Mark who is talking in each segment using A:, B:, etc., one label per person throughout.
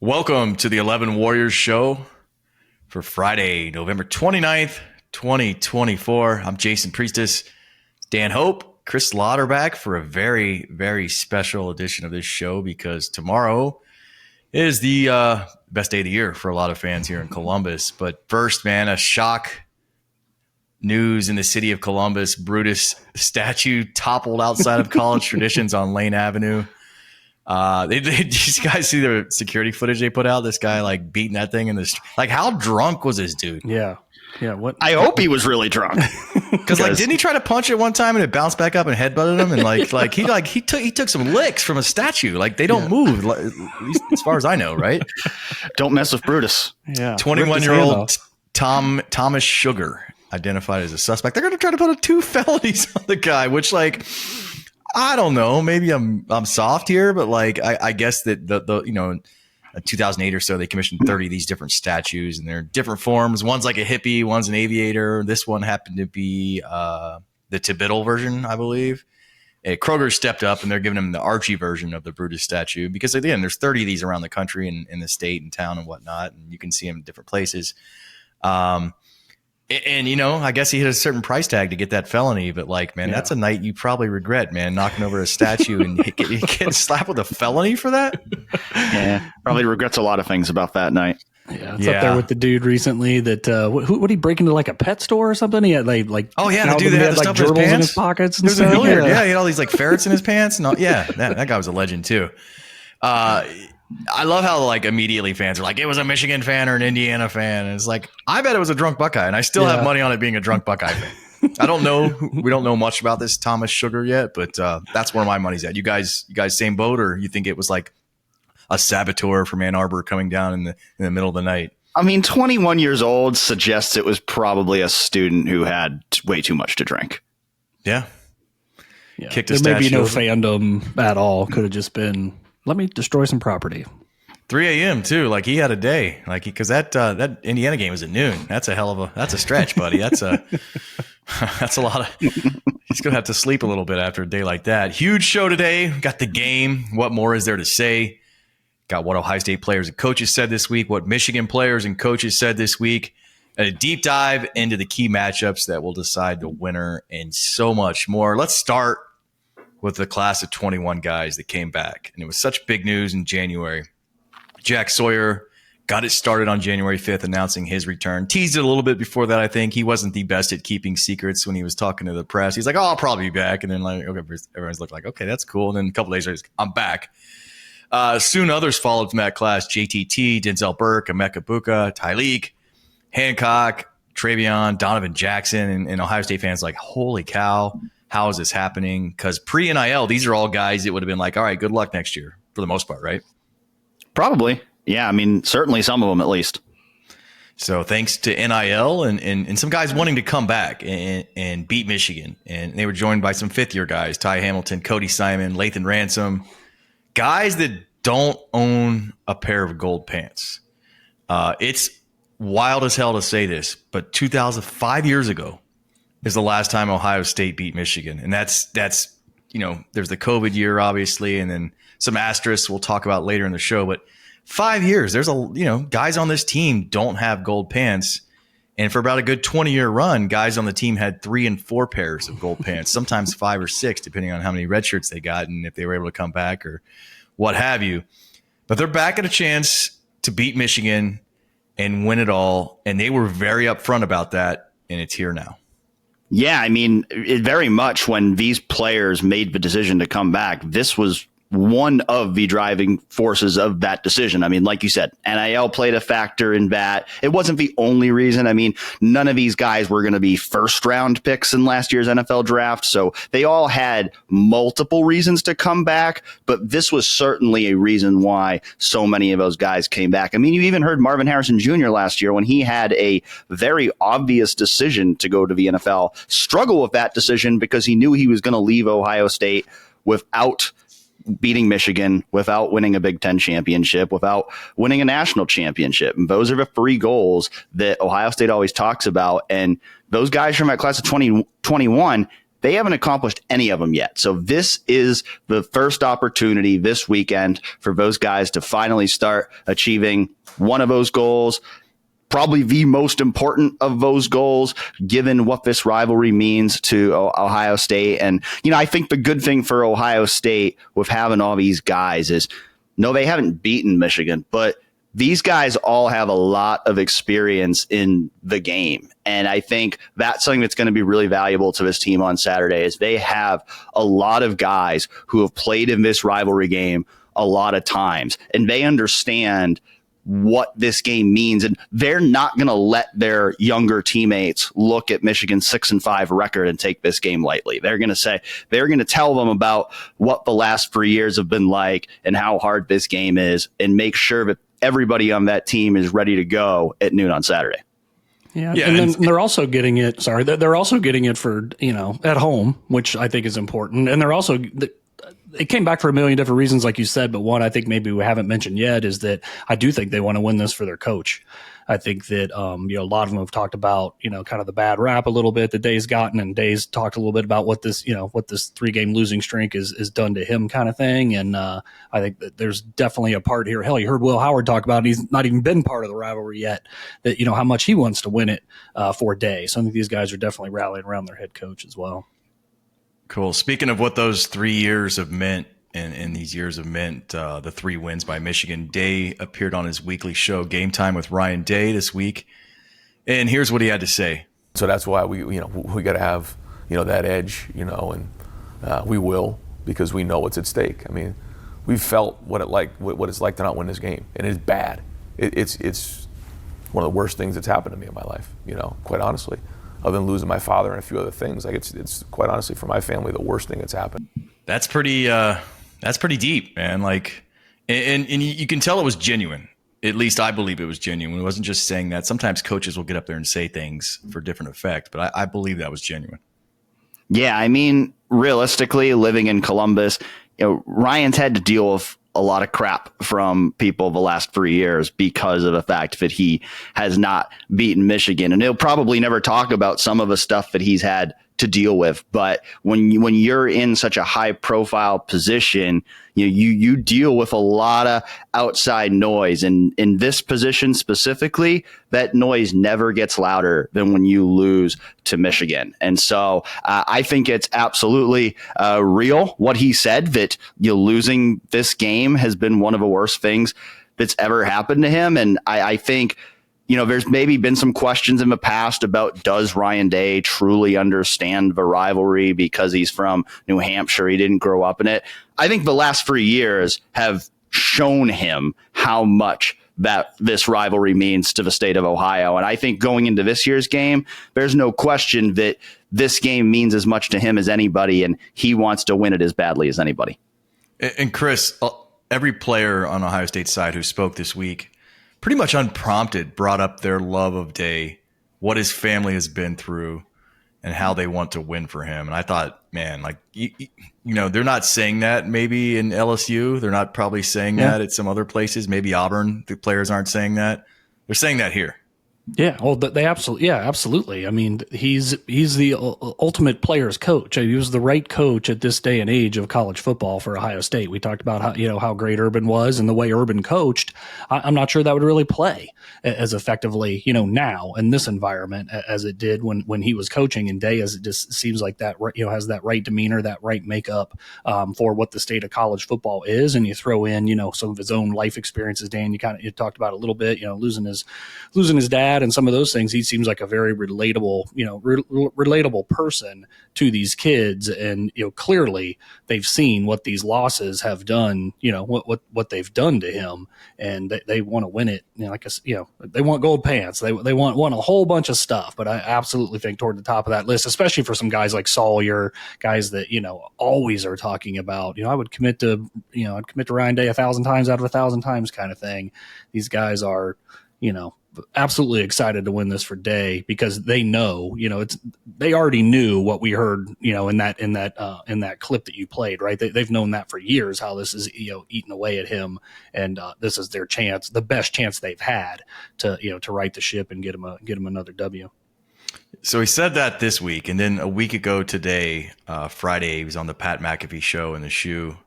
A: Welcome to the 11 Warriors show for Friday, November 29th, 2024. I'm Jason Priestis, Dan Hope, Chris Lauterbach for a very, very special edition of this show because tomorrow is the best day of the year for a lot of fans here in Columbus. But first, man, a shock news in the city of Columbus. Brutus statue toppled outside of College Traditions on Lane Avenue. These guys see the security footage they put out. This guy like beating that thing in the like. How drunk was this dude?
B: Yeah. What?
C: I hope he was really drunk.
A: Because like, didn't he try to punch it one time and it bounced back up and headbutted him? And he took some licks from a statue. Like they don't move, at least as far as I know, right?
C: Don't mess with Brutus.
B: Yeah.
A: 21-year-old Thomas Sugar identified as a suspect. They're going to try to put 2 felonies on the guy, which like. I don't know. Maybe I'm soft here, but like I guess that the in 2008 or so they commissioned 30 of these different statues, and they're different forms. One's like a hippie, one's an aviator. This one happened to be the Tibital version, I believe. Kroger stepped up, and they're giving him the Archie version of the Brutus statue because again, there's 30 of these around the country and in the state and town and whatnot, and you can see them in different places. And, I guess he hit a certain price tag to get that felony. But, like, man, that's a night you probably regret, man, knocking over a statue and get slapped with a felony for that.
C: Yeah, probably regrets a lot of things about that night.
B: Yeah, it's up there with the dude recently that what he break into like a pet store or something? He had like
A: oh yeah, the dude that had the stuff
B: gerbils
A: in
B: his pockets and
A: stuff.
B: stuff.
A: Yeah, he had all these like ferrets in his pants and all. Yeah, that guy was a legend too. I love how like immediately fans are like, it was a Michigan fan or an Indiana fan. And it's like, I bet it was a drunk Buckeye, and I still have money on it being a drunk Buckeye fan. I don't know. We don't know much about this Thomas Sugar yet, but that's where my money's at. You guys same boat, or you think it was like a saboteur from Ann Arbor coming down in the middle of the night?
C: I mean, 21 years old suggests it was probably a student who had way too much to drink.
A: Yeah.
B: Kicked a statue. There may be no fandom at all. Could have just been, let me destroy some property.
A: 3 a.m. too. Like he had a day. Like because that Indiana game was at noon. That's a stretch, buddy. That's a lot of. He's gonna have to sleep a little bit after a day like that. Huge show today. Got the game. What more is there to say? Got what Ohio State players and coaches said this week. What Michigan players and coaches said this week. And a deep dive into the key matchups that will decide the winner and so much more. Let's start with the class of 21 guys that came back. And it was such big news in January. Jack Sawyer got it started on January 5th, announcing his return. Teased it a little bit before that, I think. He wasn't the best at keeping secrets when he was talking to the press. He's like, oh, I'll probably be back. And then like, okay, everyone's looked like, okay, that's cool. And then a couple days later, I'm back. Soon others followed from that class. JTT, Denzel Burke, Emeka Buka, Tyleek, Hancock, Travion, Donovan Jackson, and Ohio State fans like, holy cow. How is this happening? Because pre-NIL, these are all guys that would have been like, all right, good luck next year for the most part, right?
C: Probably. Yeah, I mean, certainly some of them at least.
A: So thanks to NIL and some guys wanting to come back and beat Michigan. And they were joined by some fifth-year guys, Ty Hamilton, Cody Simon, Lathan Ransom, guys that don't own a pair of gold pants. It's wild as hell to say this, but 5 years ago, is the last time Ohio State beat Michigan. And that's there's the COVID year, obviously, and then some asterisks we'll talk about later in the show. But 5 years, there's guys on this team don't have gold pants. And for about a good 20-year run, guys on the team had 3 and 4 pairs of gold pants, sometimes 5 or 6, depending on how many red shirts they got and if they were able to come back or what have you. But they're back at a chance to beat Michigan and win it all. And they were very upfront about that, and it's here now.
C: Yeah, I mean, it very much when these players made the decision to come back, this was one of the driving forces of that decision. I mean, like you said, NIL played a factor in that. It wasn't the only reason. I mean, none of these guys were going to be first round picks in last year's NFL draft. So they all had multiple reasons to come back. But this was certainly a reason why so many of those guys came back. I mean, you even heard Marvin Harrison Jr. last year when he had a very obvious decision to go to the NFL, struggle with that decision because he knew he was going to leave Ohio State without beating Michigan, without winning a Big Ten championship, without winning a national championship. And those are the 3 goals that Ohio State always talks about. And those guys from that class of 2021 They haven't accomplished any of them yet. So this is the first opportunity this weekend for those guys to finally start achieving one of those goals. Probably the most important of those goals, given what this rivalry means to Ohio State. And, I think the good thing for Ohio State with having all these guys is, no, they haven't beaten Michigan, but these guys all have a lot of experience in the game. And I think that's something that's going to be really valuable to this team on Saturday is they have a lot of guys who have played in this rivalry game a lot of times, and they understand what this game means, and they're not going to let their younger teammates look at Michigan's 6-5 record and take this game lightly. They're going to tell them about what the last 3 years have been like and how hard this game is, and make sure that everybody on that team is ready to go at noon on Saturday.
B: Yeah, and then they're also getting it. Sorry, they're also getting it for at home, which I think is important, and they're also. It came back for a million different reasons, like you said, but one I think maybe we haven't mentioned yet is that I do think they want to win this for their coach. I think that a lot of them have talked about kind of the bad rap a little bit that Day's gotten, and Day's talked a little bit about what this 3-game losing streak is done to him, kind of thing. And I think that there's definitely a part here. Hell, you heard Will Howard talk about it. He's not even been part of the rivalry yet. That how much he wants to win it for Day. So I think these guys are definitely rallying around their head coach as well.
A: Cool. Speaking of what those 3 years have meant, and these years have meant the 3 wins by Michigan, Day appeared on his weekly show, Game Time with Ryan Day, this week. And here's what he had to say.
D: So that's why we got to have, that edge, and we will, because we know what's at stake. I mean, we've felt what it's like to not win this game, and it's bad. It's one of the worst things that's happened to me in my life, quite honestly. Other than losing my father and a few other things, like it's quite honestly for my family the worst thing that's happened.
A: That's pretty deep, man. Like, and you can tell it was genuine. At least I believe it was genuine. It wasn't just saying that. Sometimes coaches will get up there and say things for different effect, but I believe that was genuine.
C: Yeah, I mean, realistically, living in Columbus, Ryan's had to deal with a lot of crap from people the last 3 years because of the fact that he has not beaten Michigan. And he'll probably never talk about some of the stuff that he's had to deal with. But when you're in such a high profile position, you deal with a lot of outside noise. And in this position specifically, that noise never gets louder than when you lose to Michigan. And so I think it's absolutely real what he said, that losing this game has been one of the worst things that's ever happened to him. And I think there's maybe been some questions in the past about, does Ryan Day truly understand the rivalry because he's from New Hampshire? He didn't grow up in it. I think the last 3 years have shown him how much that this rivalry means to the state of Ohio. And I think going into this year's game, there's no question that this game means as much to him as anybody, and he wants to win it as badly as anybody.
A: And Chris, every player on Ohio State's side who spoke this week, pretty much unprompted, brought up their love of Day, what his family has been through, and how they want to win for him. And I thought, man, like, they're not saying that maybe in LSU. They're not probably saying that at some other places. Maybe Auburn, the players aren't saying that. They're saying that here.
B: Yeah, well, they absolutely. I mean, he's the ultimate player's coach. He was the right coach at this day and age of college football for Ohio State. We talked about how great Urban was and the way Urban coached. I'm not sure that would really play as effectively, now in this environment as it did when he was coaching. And Day, as it just seems like that, has that right demeanor, that right makeup for what the state of college football is. And you throw in, some of his own life experiences. Dan, you talked about a little bit, losing his dad and some of those things. He seems like a very relatable, relatable person to these kids. And, clearly they've seen what these losses have done, what they've done to him, and they want to win it. They want gold pants. They want a whole bunch of stuff, but I absolutely think toward the top of that list, especially for some guys like Sawyer, guys that, always are talking about, I would commit to Ryan Day 1,000 times out of 1,000 times kind of thing. These guys are, absolutely excited to win this for Day because they know, they already knew what we heard, in that clip that you played, right? They've known that for years, how this is, eating away at him. And this is their chance, the best chance they've had to right the ship and get him another W.
A: So he said that this week, and then a week ago today, Friday, he was on the Pat McAfee show in the shoe,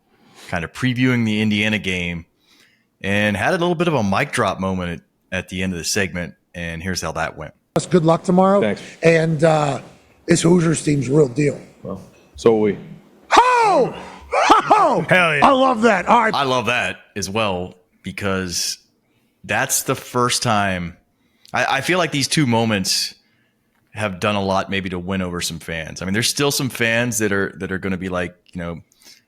A: kind of previewing the Indiana game, and had a little bit of a mic drop moment at the end of the segment. And here's how that went.
E: Good luck tomorrow.
F: Thanks.
E: And this Hoosiers team's real deal.
F: Well, so are we.
E: Oh! Hell yeah. I love that. All right.
A: I love that as well, because that's the first time I feel like these two moments have done a lot maybe to win over some fans. I mean, there's still some fans that are going to be like,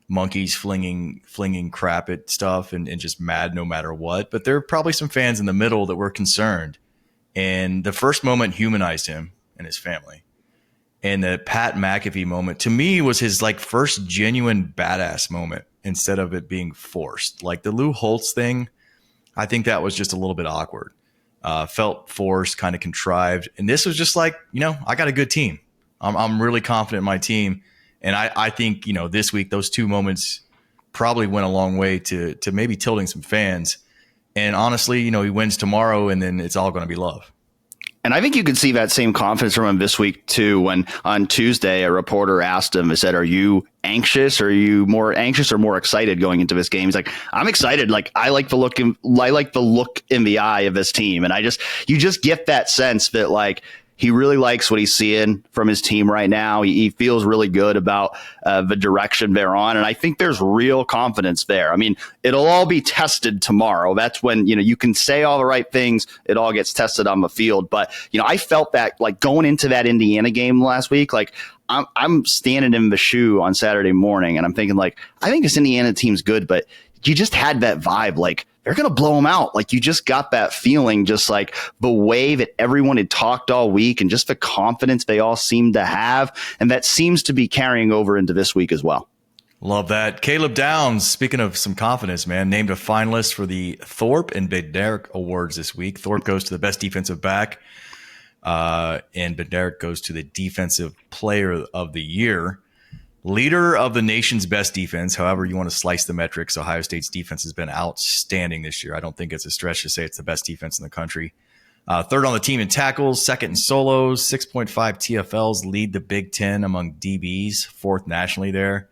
A: monkeys flinging crap at stuff and just mad no matter what. But there are probably some fans in the middle that were concerned. And the first moment humanized him and his family. And the Pat McAfee moment, to me, was his first genuine badass moment instead of it being forced. Like the Lou Holtz thing, I think that was just a little bit awkward. Felt forced, kind of contrived. And this was just I got a good team. I'm really confident in my team. And I think, this week, those two moments probably went a long way to maybe tilting some fans. And honestly, he wins tomorrow and then it's all going to be love.
C: And I think you could see that same confidence from him this week, too, when on Tuesday a reporter asked him, said, are you anxious? Are you more anxious or more excited going into this game? He's like, I'm excited. I like the look in the eye of this team. And you just get that sense that he really likes what he's seeing from his team right now. He feels really good about the direction they're on. And I think there's real confidence there. I mean, it'll all be tested tomorrow. That's when, you can say all the right things. It all gets tested on the field. But, I felt that going into that Indiana game last week, I'm standing in the shoe on Saturday morning and I'm thinking I think this Indiana team's good, but you just had that vibe. They're going to blow them out. You just got that feeling, just the way that everyone had talked all week and just the confidence they all seemed to have. And that seems to be carrying over into this week as well.
A: Love that. Caleb Downs, speaking of some confidence, man, named a finalist for the Thorpe and Bednarik Awards this week. Thorpe goes to the best defensive back, and Bednarik goes to the defensive player of the year. Leader of the nation's best defense, however you want to slice the metrics. Ohio State's defense has been outstanding this year. I don't think it's a stretch to say it's the best defense in the country. Third on the team in tackles, second in solos, 6.5 TFLs, lead the Big Ten among DBs, fourth nationally there.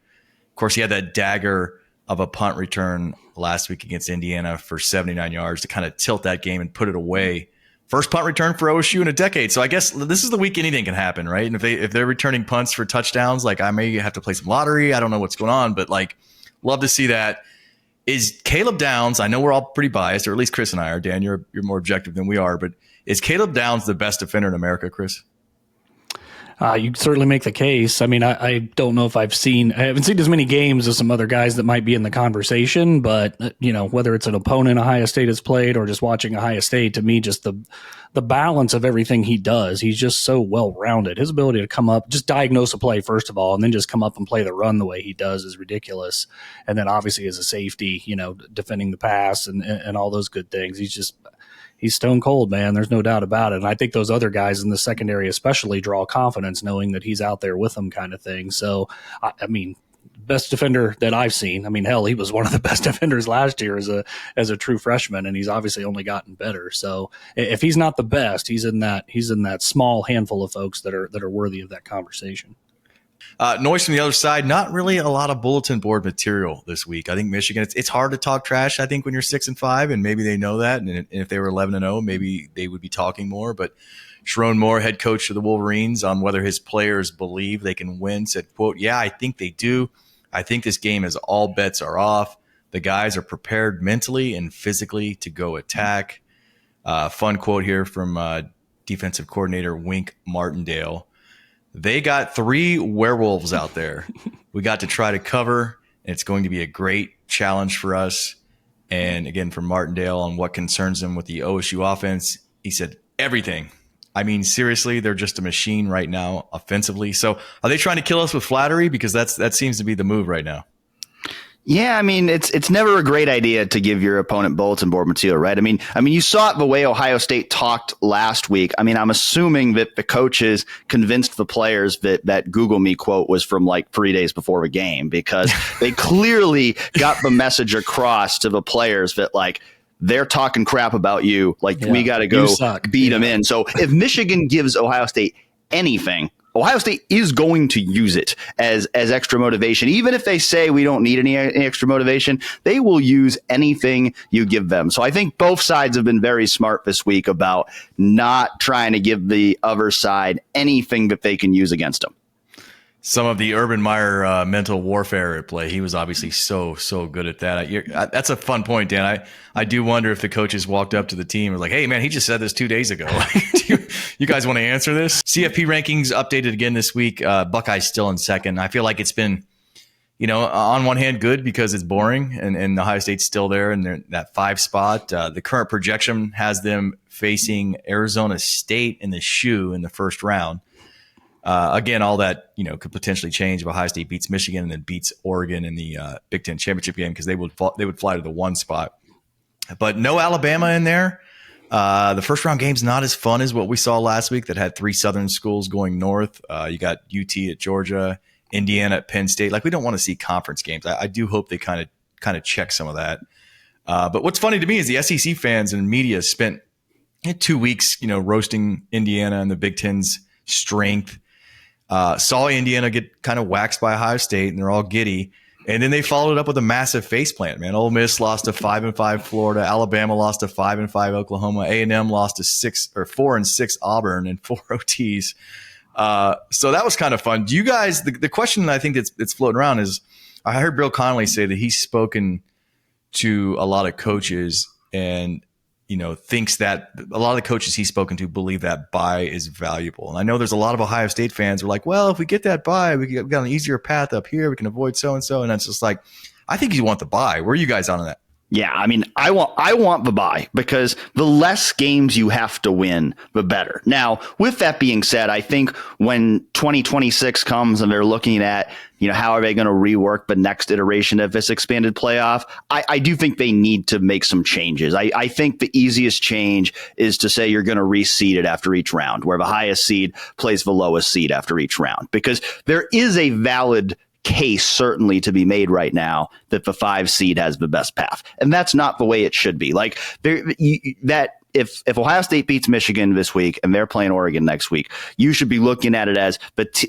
A: Of course, he had that dagger of a punt return last week against Indiana for 79 yards to kind of tilt that game and put it away. First punt return for OSU in a decade. So I guess this is the week anything can happen, right? And if they're returning punts for touchdowns, I may have to play some lottery. I don't know what's going on, but love to see that. Is Caleb Downs, I know we're all pretty biased, or at least Chris and I are. Dan, you're more objective than we are, but is Caleb Downs the best defender in America, Chris?
B: You certainly make the case. I mean, I don't know if I haven't seen as many games as some other guys that might be in the conversation, but whether it's an opponent Ohio State has played or just watching Ohio State, to me, just the balance of everything he does, he's just so well-rounded. His ability to come up, just diagnose a play first of all, and then just come up and play the run the way he does is ridiculous. And then obviously as a safety, defending the pass and all those good things, he's stone cold, man. There's no doubt about it. And I think those other guys in the secondary especially draw confidence knowing that he's out there with them kind of thing. So, I mean, best defender that I've seen. I mean, hell, he was one of the best defenders last year as a true freshman, and he's obviously only gotten better. So if he's not the best, he's in that small handful of folks that are worthy of that conversation.
A: Noise from the other side, not really a lot of bulletin board material this week. I think Michigan, it's hard to talk trash, I think, when you're 6-5, and maybe they know that. And if they were 11-0, maybe they would be talking more. But Sharon Moore, head coach of the Wolverines, on whether his players believe they can win, said, quote, "Yeah, I think they do. I think this game is all bets are off. The guys are prepared mentally and physically to go attack." Fun quote here from defensive coordinator Wink Martindale. "They got 3 werewolves out there. We got to try to cover, and it's going to be a great challenge for us." And again, from Martindale on what concerns him with the OSU offense, he said, everything. I mean, seriously, they're just a machine right now offensively. So are they trying to kill us with flattery? Because that seems to be the move right now.
C: Yeah, I mean, it's never a great idea to give your opponent bulletin board material, right? I mean, you saw it the way Ohio State talked last week. I mean, I'm assuming that the coaches convinced the players that Google Me quote was from 3 days before the game, because they clearly got the message across to the players that they're talking crap about you. We got to go beat them in. So if Michigan gives Ohio State anything, Ohio State is going to use it as extra motivation. Even if they say we don't need any extra motivation, they will use anything you give them. So I think both sides have been very smart this week about not trying to give the other side anything that they can use against them.
A: Some of the Urban Meyer mental warfare at play. He was obviously so good at that. That's a fun point, Dan. I do wonder if the coaches walked up to the team and was like, hey, man, he just said this 2 days ago. You guys want to answer this? CFP rankings updated again this week. Buckeyes still in second. I feel like it's been, on one hand, good because it's boring and Ohio State's still there in that 5 spot. The current projection has them facing Arizona State in the shoe in the first round. Again, all that could potentially change if Ohio State beats Michigan and then beats Oregon in the Big Ten championship game because they would fly to the 1 spot. But no Alabama in there. The first round game's not as fun as what we saw last week that had 3 Southern schools going north. You got UT at Georgia, Indiana at Penn State. Like, we don't want to see conference games. I do hope they kind of check some of that. But what's funny to me is the SEC fans and media spent 2 weeks, roasting Indiana and the Big Ten's strength. Saw Indiana get kind of waxed by Ohio State, and they're all giddy. And then they followed it up with a massive faceplant, man. Ole Miss lost to 5-5 Florida. Alabama lost to 5-5 Oklahoma. A&M lost to 4-6 Auburn in 4 OTs. So that was kind of fun. Do you guys? The question I think that's floating around is, I heard Bill Connolly say that he's spoken to a lot of coaches and thinks that a lot of the coaches he's spoken to believe that bye is valuable. And I know there's a lot of Ohio State fans who are like, well, if we get that bye, we got an easier path up here. We can avoid so-and-so. And it's just like, I think you want the bye. Where are you guys on that?
C: Yeah, I mean, I want the bye because the less games you have to win, the better. Now, with that being said, I think when 2026 comes and they're looking at, how are they going to rework the next iteration of this expanded playoff, I do think they need to make some changes. I think the easiest change is to say you're going to reseed it after each round, where the highest seed plays the lowest seed after each round, because there is a valid case certainly to be made right now that the 5 seed has the best path. And that's not the way it should be. Like if Ohio State beats Michigan this week and they're playing Oregon next week, you should be looking at it as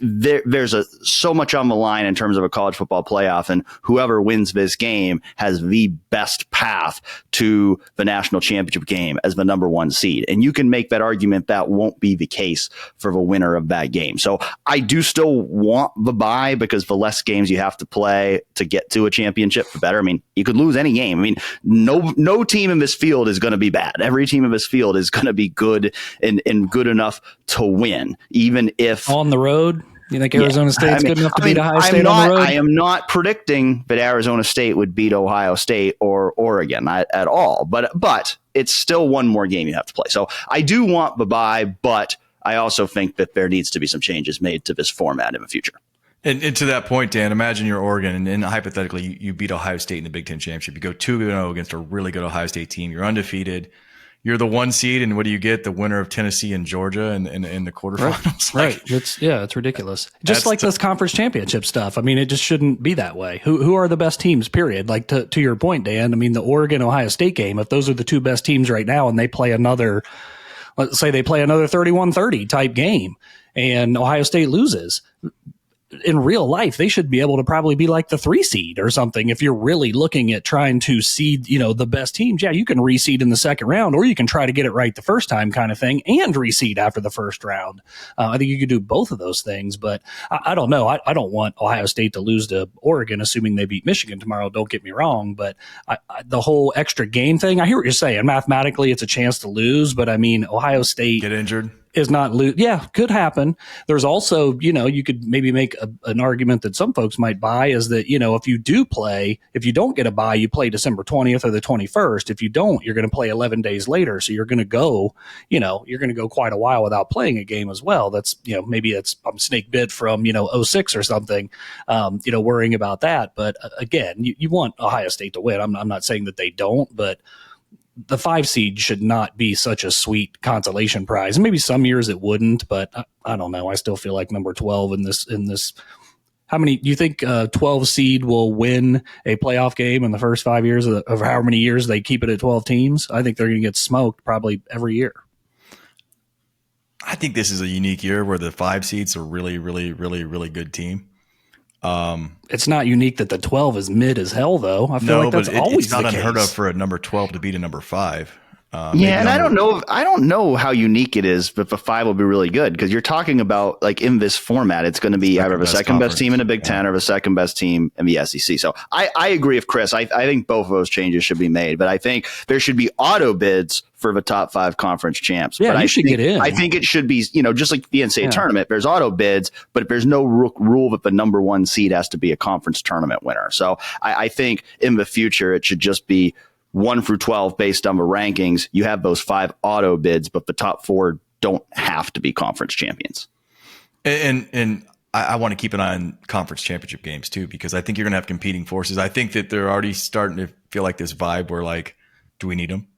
C: there's so much on the line in terms of a college football playoff, and whoever wins this game has the best path to the national championship game as the number 1 seed. And you can make that argument that won't be the case for the winner of that game. So I do still want the bye because the less games you have to play to get to a championship, the better. I mean, you could lose any game. I mean, no team in this field is going to be bad. Every team in this field is going to be good and good enough to win, even if
B: on the road. You think Arizona State's good enough to beat Ohio State on the road?
C: I am not predicting that Arizona State would beat Ohio State or Oregon at all, but it's still one more game you have to play. So I do want the bye, but I also think that there needs to be some changes made to this format in the future.
A: And to that point, Dan, imagine you're Oregon, and hypothetically, you beat Ohio State in the Big Ten championship. You go 2-0 against a really good Ohio State team. You're undefeated. You're the 1 seed, and what do you get? The winner of Tennessee and Georgia in the quarterfinals.
B: Right. It's ridiculous. Just like this conference championship stuff. I mean, it just shouldn't be that way. Who are the best teams, period? Like to your point, Dan, I mean, the Oregon-Ohio State game, if those are the 2 best teams right now and they play another, let's say they play another 31-30 type game and Ohio State loses, in real life, they should be able to probably be like the 3 seed or something. If you're really looking at trying to seed, the best teams, yeah, you can reseed in the second round, or you can try to get it right the first time kind of thing and reseed after the first round. I think you could do both of those things, but I don't know. I don't want Ohio State to lose to Oregon, assuming they beat Michigan tomorrow. Don't get me wrong, but the whole extra game thing, I hear what you're saying. Mathematically, it's a chance to lose, but I mean, Ohio State
A: get injured.
B: Is not lose. Yeah, could happen. There's also, you could maybe make an argument that some folks might buy is that, if you don't get a bye, you play December 20th or the 21st. If you don't, you're going to play 11 days later. So you're going to go, quite a while without playing a game as well. That's, maybe that's snake bit from, 06 or something, worrying about that. But again, you want Ohio State to win. I'm not saying that they don't, but the 5 seed should not be such a sweet consolation prize. Maybe some years it wouldn't, but I don't know. I still feel like number 12 in this. How many do you think 12 seed will win a playoff game in the first 5 years of how many years they keep it at 12 teams? I think they're going to get smoked probably every year.
A: I think this is a unique year where the 5 seeds are really, really, really, really good team.
B: It's not unique that the 12 is mid as hell, though. I feel like that's always
A: it's not
B: the
A: unheard
B: case.
A: of for a number 12 to beat a number 5.
C: And I don't know how unique it is, but the 5 will be really good because you're talking about like in this format, it's going to be either the second best team in the Big Ten or the second best team in the SEC. So I agree with Chris. I think both of those changes should be made, but I think there should be auto bids for the top 5 conference champs.
B: Yeah,
C: but
B: you should get in.
C: I think it should be, just like the NCAA tournament, there's auto bids, but there's no rule that the number 1 seed has to be a conference tournament winner. So I think in the future, it should just be 1 through 12 based on the rankings. You have those 5 auto bids, but the top 4 don't have to be conference champions.
A: And I want to keep an eye on conference championship games too, because I think you're going to have competing forces. I think that they're already starting to feel like this vibe where like, do we need them?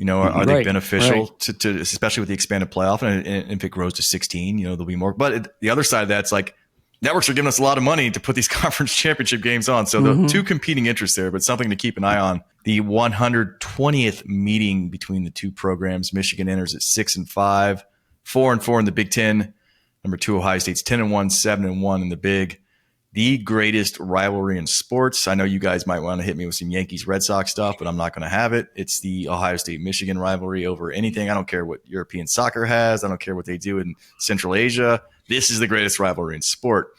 A: Are they beneficial to especially with the expanded playoff? And if it grows to 16, there'll be more. But the other side of that's like networks are giving us a lot of money to put these conference championship games on. So the 2 competing interests there, but something to keep an eye on. The 120th meeting between the 2 programs. Michigan enters at 6-5, 4-4 in the Big Ten. Number 2, Ohio State's 10-1, 7-1 in the Big. The greatest rivalry in sports. I know you guys might want to hit me with some Yankees Red Sox stuff, but I'm not going to have it. It's the Ohio State Michigan rivalry over anything. I don't care what European soccer has. I don't care what they do in Central Asia. This is the greatest rivalry in sport.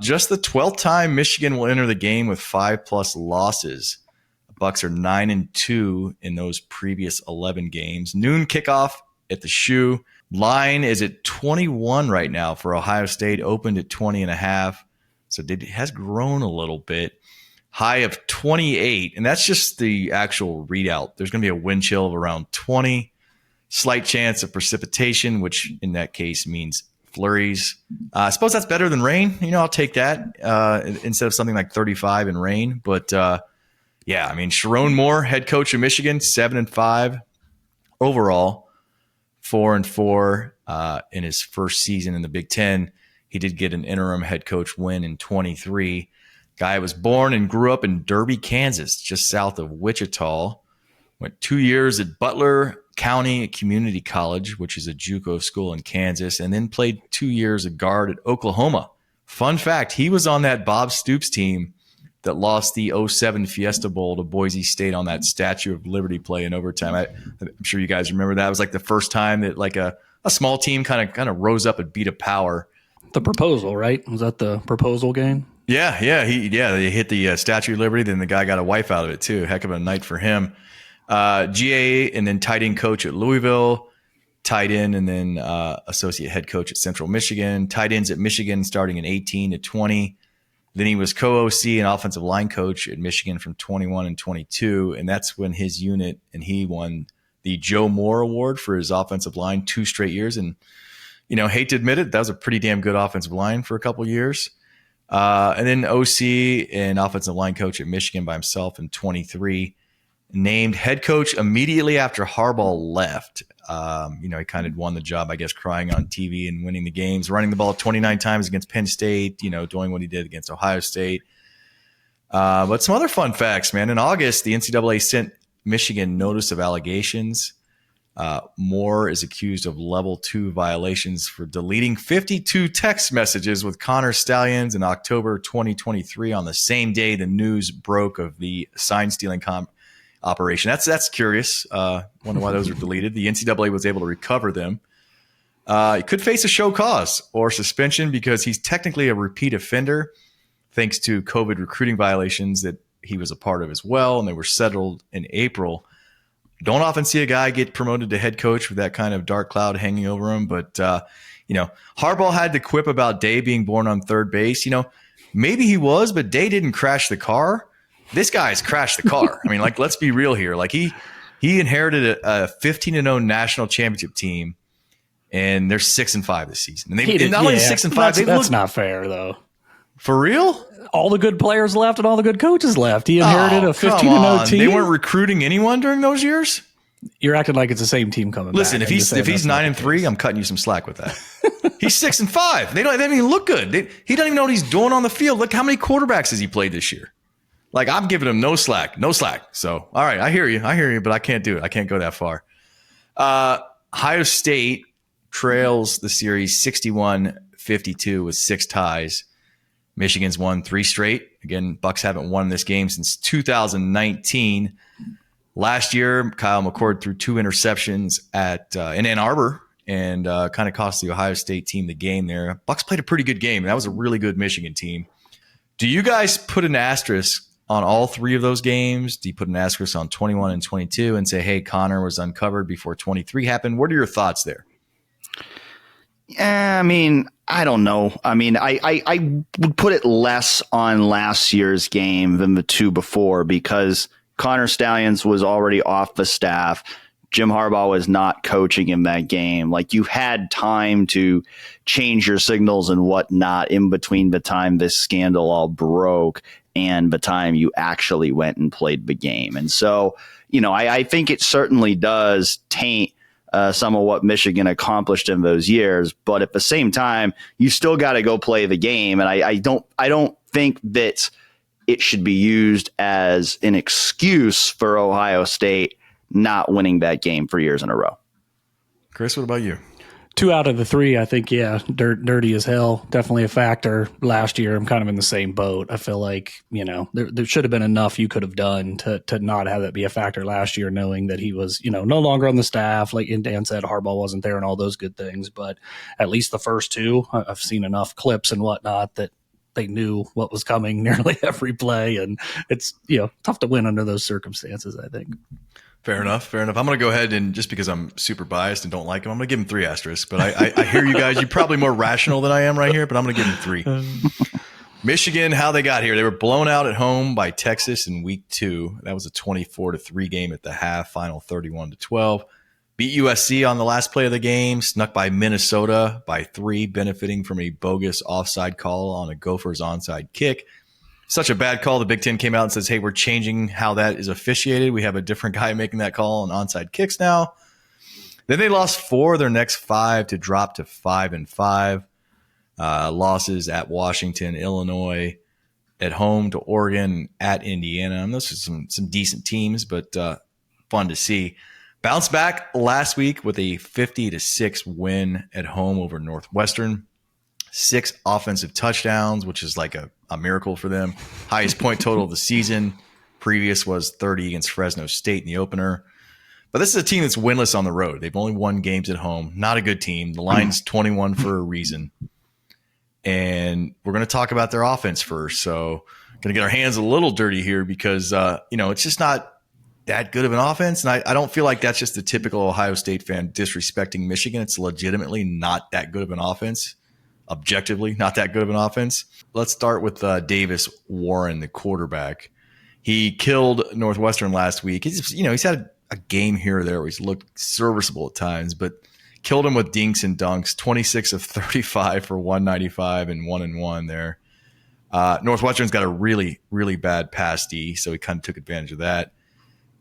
A: Just the 12th time Michigan will enter the game with 5+ losses. Bucks are 9-2 in those previous 11 games. Noon kickoff at the Shoe. Line is at 21 right now for Ohio State. Opened at 20.5. So it has grown a little bit. High of 28. And that's just the actual readout. There's going to be a wind chill of around 20. Slight chance of precipitation, which in that case means flurries. I suppose that's better than rain. I'll take that instead of something like 35 in rain. But Sharon Moore, head coach of Michigan, 7-5 overall, 4-4 in his first season in the Big Ten. He did get an interim head coach win in 23. Guy was born and grew up in Derby, Kansas, just south of Wichita. Went 2 years at Butler County Community College, which is a JUCO school in Kansas, and then played 2 years at guard at Oklahoma. Fun fact, he was on that Bob Stoops team that lost the 07 Fiesta Bowl to Boise State on that Statue of Liberty play in overtime. I'm sure you guys remember that. It was like the first time that like a small team kind of rose up and beat a power.
B: The proposal, right? Was that the proposal game?
A: Yeah. They hit the Statue of Liberty. Then the guy got a wife out of it too. Heck of a night for him. GA and then tight end coach at Louisville, tight end and then associate head coach at Central Michigan. Tight ends at Michigan starting in 18 to 20. Then he was co-OC and offensive line coach at Michigan from 21 and 22. And that's when his unit and he won the Joe Moore Award for his offensive line 2 straight years. And hate to admit it, that was a pretty damn good offensive line for a couple of years. And then OC and offensive line coach at Michigan by himself in 23. Named head coach immediately after Harbaugh left. He kind of won the job, I guess, crying on TV and winning the games, running the ball 29 times against Penn State, doing what he did against Ohio State. But some other fun facts, man. In August, the NCAA sent Michigan notice of allegations. Moore is accused of level 2 violations for deleting 52 text messages with Connor Stallions in October 2023 on the same day the news broke of the sign stealing operation. That's curious. Wonder why those were deleted. The NCAA was able to recover them. He could face a show cause or suspension because he's technically a repeat offender thanks to COVID recruiting violations that he was a part of as well, and they were settled in April. Don't often see a guy get promoted to head coach with that kind of dark cloud hanging over him. But, Harbaugh had the quip about Day being born on third base. Maybe he was, but Day didn't crash the car. This guy's crashed the car. I mean, let's be real here. He inherited a 15-0 national championship team, and they're 6-5 this season. And they not only 6-5.
B: That's not fair, though.
A: For real?
B: All the good players left and all the good coaches left. He inherited a 15-0 team.
A: They weren't recruiting anyone during those years?
B: You're acting like it's the same team coming back.
A: Listen, if he's 9-3, I'm cutting you some slack with that. He's 6-5. They don't even look good. He doesn't even know what he's doing on the field. Look how many quarterbacks has he played this year. I'm giving him no slack. So, all right, I hear you, but I can't do it. I can't go that far. Ohio State trails the series 61-52 with 6 ties. Michigan's won 3 straight. Again, Bucks haven't won this game since 2019. Last year, Kyle McCord threw 2 interceptions in Ann Arbor and kind of cost the Ohio State team the game there. Bucks played a pretty good game. That was a really good Michigan team. Do you guys put an asterisk on all 3 of those games? Do you put an asterisk on 21 and 22 and say, hey, Connor was uncovered before 23 happened? What are your thoughts there?
C: I mean, I don't know. I mean, I would put it less on last year's game than the 2 before, because Connor Stallions was already off the staff. Jim Harbaugh was not coaching in that game. Like, you had time to change your signals and whatnot in between the time this scandal all broke and the time you actually went and played the game. And so, I think it certainly does taint some of what Michigan accomplished in those years. But at the same time, you still got to go play the game. And I don't think that it should be used as an excuse for Ohio State not winning that game for years in a row.
A: Chris, what about you?
B: 2 out of the 3, I think, dirty as hell. Definitely a factor. Last year, I'm kind of in the same boat. I feel like, there should have been enough you could have done to not have that be a factor last year, knowing that he was, no longer on the staff. Like Dan said, Harbaugh wasn't there and all those good things. But at least the first 2, I've seen enough clips and whatnot that they knew what was coming nearly every play. And it's, tough to win under those circumstances, I think.
A: Fair enough. I'm going to go ahead and, just because I'm super biased and don't like him, I'm going to give him 3 asterisks. But I hear you guys. You're probably more rational than I am right here, but I'm going to give him 3. Michigan, how they got here. They were blown out at home by Texas in week 2. That was a 24-3 game at the half, final 31-12. Beat USC on the last play of the game, snuck by Minnesota by 3, benefiting from a bogus offside call on a Gophers onside kick. Such a bad call. The Big Ten came out and says, hey, we're changing how that is officiated. We have a different guy making that call on onside kicks now. Then they lost 4 of their next 5 to drop to 5-5. Losses at Washington, Illinois, at home to Oregon, at Indiana. And those are some decent teams, but fun to see. Bounced back last week with a 50-6 win at home over Northwestern. 6 offensive touchdowns, which is like a miracle for them. Highest point total of the season. Previous was 30 against Fresno State in the opener. But this is a team that's winless on the road. They've only won games at home. Not a good team. The line's 21 for a reason. And we're going to talk about their offense first. So going to get our hands a little dirty here because, it's just not that good of an offense. And I don't feel like that's just the typical Ohio State fan disrespecting Michigan. It's legitimately not that good of an offense. Objectively, not that good of an offense. Let's start with Davis Warren, the quarterback. He killed Northwestern last week. He's had a game here or there where he's looked serviceable at times, but killed him with dinks and dunks. 26 of 35 for 195 and 1-1 there. Northwestern's got a really, really bad pass D, so he kind of took advantage of that.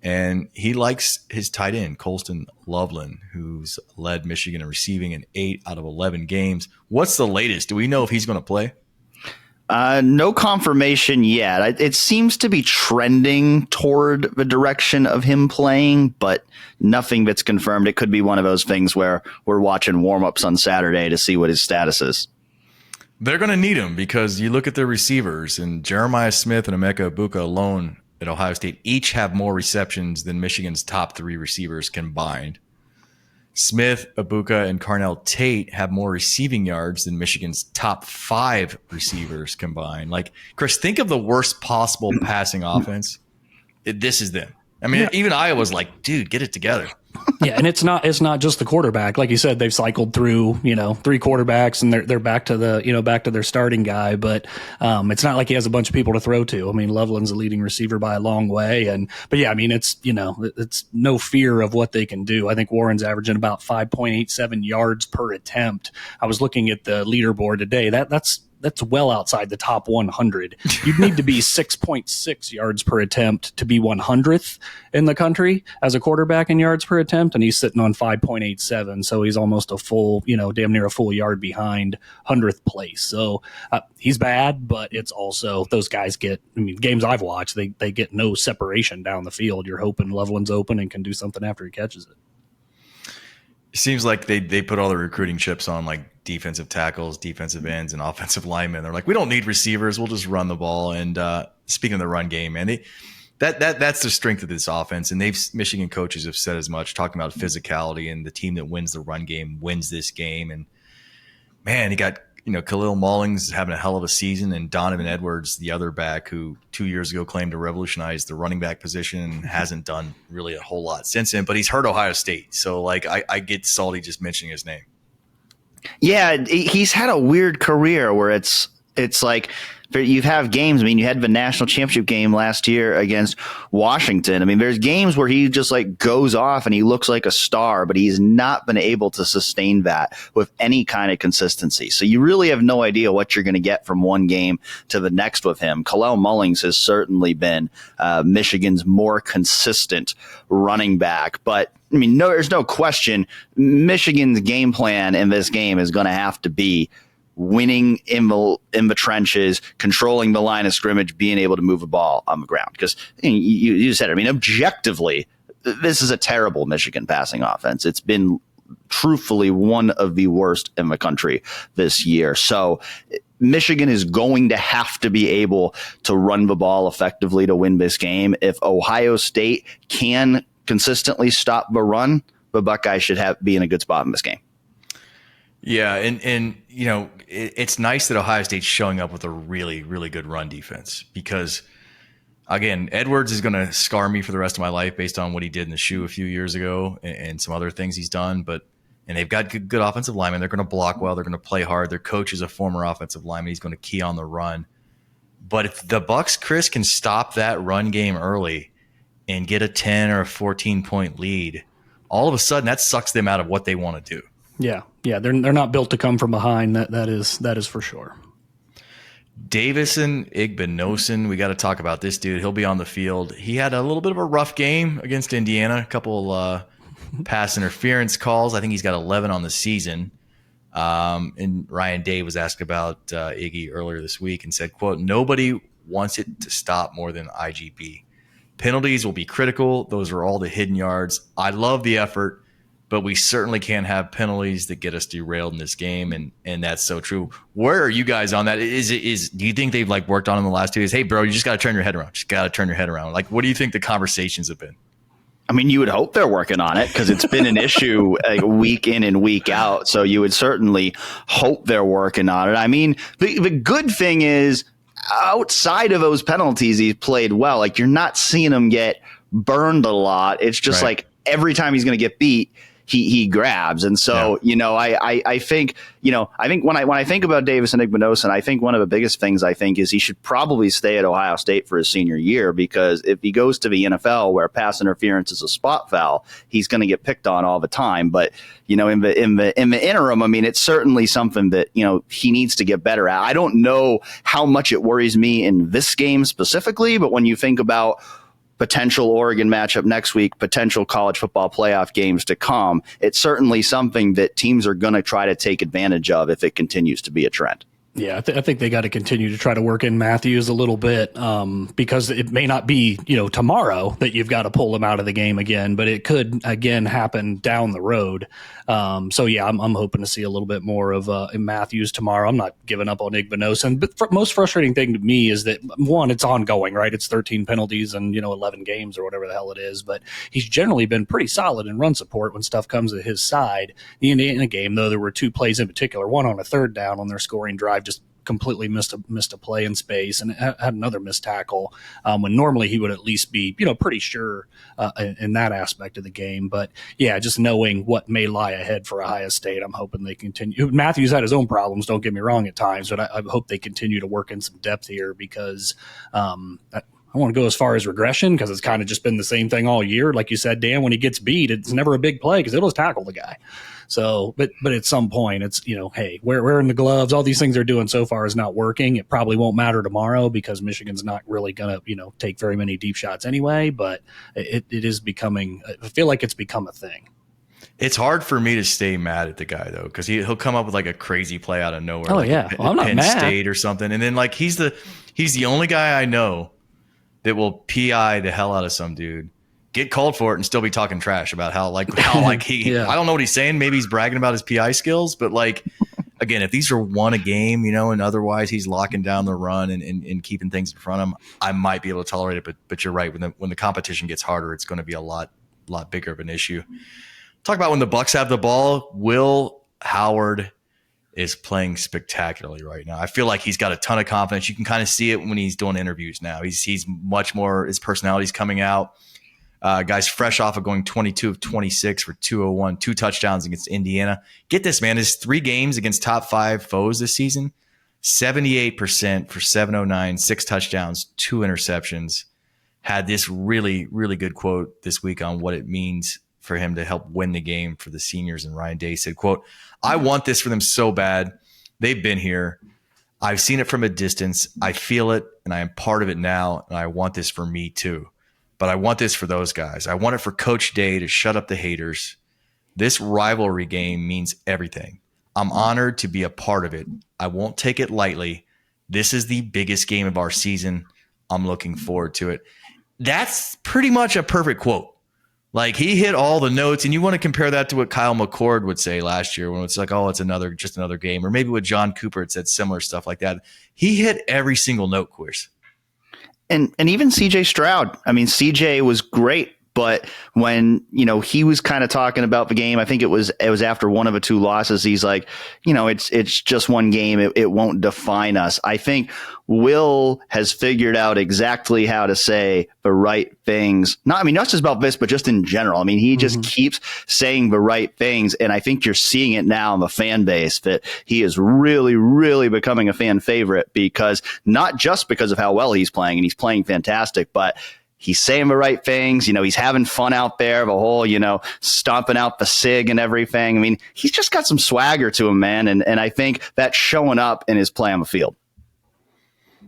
A: And he likes his tight end, Colston Loveland, who's led Michigan in receiving in 8 out of 11 games. What's the latest? Do we know if he's going to play?
C: No confirmation yet. It seems to be trending toward the direction of him playing, but nothing that's confirmed. It could be one of those things where we're watching warm-ups on Saturday to see what his status is.
A: They're going to need him because you look at their receivers, and Jeremiah Smith and Emeka Egbuka alone at Ohio State each have more receptions than Michigan's top 3 receivers combined. Smith, Egbuka, and Carnell Tate have more receiving yards than Michigan's top 5 receivers combined. Like, Chris, think of the worst possible passing offense. This is them. I mean, even Iowa's like, dude, get it together.
B: Yeah, and it's not just the quarterback. Like you said, they've cycled through, 3 quarterbacks and they're back to their starting guy, but it's not like he has a bunch of people to throw to. I mean, Loveland's a leading receiver by a long way, but it's no fear of what they can do. I think Warren's averaging about 5.87 yards per attempt. I was looking at the leaderboard today. That's well outside the top 100. You'd need to be 6.6 yards per attempt to be 100th in the country as a quarterback in yards per attempt, and he's sitting on 5.87, so he's almost a full, damn near a full yard behind 100th place. So he's bad, but it's also those guys games I've watched, they get no separation down the field. You're hoping Loveland's open and can do something after he catches it.
A: seems like they put all the recruiting chips on like defensive tackles, defensive ends, and offensive linemen. They're like, we don't need receivers. We'll just run the ball. And speaking of the run game, man, that's the strength of this offense. And Michigan coaches have said as much, talking about physicality, and the team that wins the run game wins this game. And man, he got, Khalil Mullings having a hell of a season, and Donovan Edwards, the other back who 2 years ago claimed to revolutionize the running back position and hasn't done really a whole lot since then, but he's hurt Ohio State. So like I get salty just mentioning his name.
C: Yeah, he's had a weird career where it's like you have games. I mean, you had the national championship game last year against Washington. I mean, there's games where he just like goes off and he looks like a star, but he's not been able to sustain that with any kind of consistency. So you really have no idea what you're going to get from one game to the next with him. Khalil Mullings has certainly been Michigan's more consistent running back, but I mean, there's no question Michigan's game plan in this game is going to have to be winning in the trenches, controlling the line of scrimmage, being able to move a ball on the ground. Because you said it. I mean, objectively, this is a terrible Michigan passing offense. It's been truthfully one of the worst in the country this year. So Michigan is going to have to be able to run the ball effectively to win this game. If Ohio State can consistently stop the run, the Buckeyes should be in a good spot in this game.
A: Yeah, and it's nice that Ohio State's showing up with a really, really good run defense because, again, Edwards is going to scar me for the rest of my life based on what he did in the shoe a few years ago and some other things he's done. And they've got good offensive linemen. They're going to block well. They're going to play hard. Their coach is a former offensive lineman. He's going to key on the run. But if the Bucs, Chris, can stop that run game early and get a 10 or a 14-point lead, all of a sudden that sucks them out of what they want to do.
B: Yeah, they're not built to come from behind. That is for sure.
A: Davison Igbinosun, we got to talk about this dude. He'll be on the field. He had a little bit of a rough game against Indiana. A couple pass interference calls. I think he's got 11 on the season. And Ryan Day was asked about Iggy earlier this week and said, quote, "Nobody wants it to stop more than IGB. Penalties will be critical. Those are all the hidden yards. I love the effort, but we certainly can't have penalties that get us derailed in this game." And that's so true. Where are you guys on that? Do you think they've like worked on in the last 2 days? Hey, bro, you just got to turn your head around. Just got to turn your head around. Like, what do you think the conversations have been?
C: I mean, you would hope they're working on it because it's been an issue like, week in and week out. So you would certainly hope they're working on it. I mean, the good thing is outside of those penalties, he's played well. Like you're not seeing him get burned a lot. It's just
A: right.
C: Like every time he's going to get beat, he grabs. And so, yeah. I think when I think about Davison Igbinosun, I think one of the biggest things I think is he should probably stay at Ohio State for his senior year, because if he goes to the NFL where pass interference is a spot foul, he's going to get picked on all the time. But, in the interim, I mean, it's certainly something that, he needs to get better at. I don't know how much it worries me in this game specifically, but when you think about potential Oregon matchup next week, potential college football playoff games to come, it's certainly something that teams are going to try to take advantage of if it continues to be a trend.
B: Yeah, I think they got to continue to try to work in Matthews a little bit because it may not be, tomorrow that you've got to pull him out of the game again, but it could, again, happen down the road. I'm hoping to see a little bit more of Matthews tomorrow. I'm not giving up on Igbinosun, but most frustrating thing to me is that, one, it's ongoing, right? It's 13 penalties and, 11 games or whatever the hell it is, but he's generally been pretty solid in run support when stuff comes to his side. The Indiana game, though, there were two plays in particular, one on a third down on their scoring drive, just completely missed a play in space and had another missed tackle when normally he would at least be, pretty sure in that aspect of the game. But yeah, just knowing what may lie ahead for Ohio State, I'm hoping they continue. Matthews had his own problems, don't get me wrong at times, but I hope they continue to work in some depth here because I want to go as far as regression because it's kind of just been the same thing all year. Like you said, Dan, when he gets beat, it's never a big play because it'll just tackle the guy. So, but at some point it's, hey, wearing the gloves, all these things they're doing so far is not working. It probably won't matter tomorrow because Michigan's not really going to, take very many deep shots anyway, but it is becoming, I feel like it's become a thing.
A: It's hard for me to stay mad at the guy though, because he'll come up with like a crazy play out of nowhere.
B: Oh
A: like
B: yeah, well, I'm not
A: Penn
B: mad.
A: State or something, and then like he's the only guy I know that will PI the hell out of some dude, get called for it and still be talking trash about how he,
B: Yeah.
A: I don't know what he's saying. Maybe he's bragging about his PI skills, but like, again, if these are one a game, and otherwise he's locking down the run and keeping things in front of him, I might be able to tolerate it. But you're right. When the competition gets harder, it's going to be a lot bigger of an issue. Talk about when the Bucs have the ball. Will Howard is playing spectacularly right now. I feel like he's got a ton of confidence. You can kind of see it when he's doing interviews now. He's much more, his personality's coming out. Guy's fresh off of going 22 of 26 for 201, 2 touchdowns against Indiana. Get this, man. His 3 games against top 5 foes this season, 78% for 709, 6 touchdowns, 2 interceptions. Had this really, really good quote this week on what it means for him to help win the game for the seniors. And Ryan Day said, quote, "I want this for them so bad. They've been here. I've seen it from a distance. I feel it, and I am part of it now, and I want this for me too. But I want this for those guys. I want it for Coach Day to shut up the haters. This rivalry game means everything. I'm honored to be a part of it. I won't take it lightly. This is the biggest game of our season. I'm looking forward to it." That's pretty much a perfect quote. Like, he hit all the notes, and you want to compare that to what Kyle McCord would say last year when it's like, oh, it's just another game. Or maybe with John Cooper, it said similar stuff like that. He hit every single note, Chris.
C: And even CJ Stroud. I mean, CJ was great, but when, he was kind of talking about the game, I think it was after one of the 2 losses. He's like, it's just one game. It won't define us. I think Will has figured out exactly how to say the right things. Not just about this, but just in general. I mean, he just keeps saying the right things. And I think you're seeing it now in the fan base that he is really, really becoming a fan favorite, because not just because of how well he's playing, and he's playing fantastic, but he's saying the right things. He's having fun out there, the whole, stomping out the SIG and everything. I mean, he's just got some swagger to him, man. And I think that's showing up in his play on the field.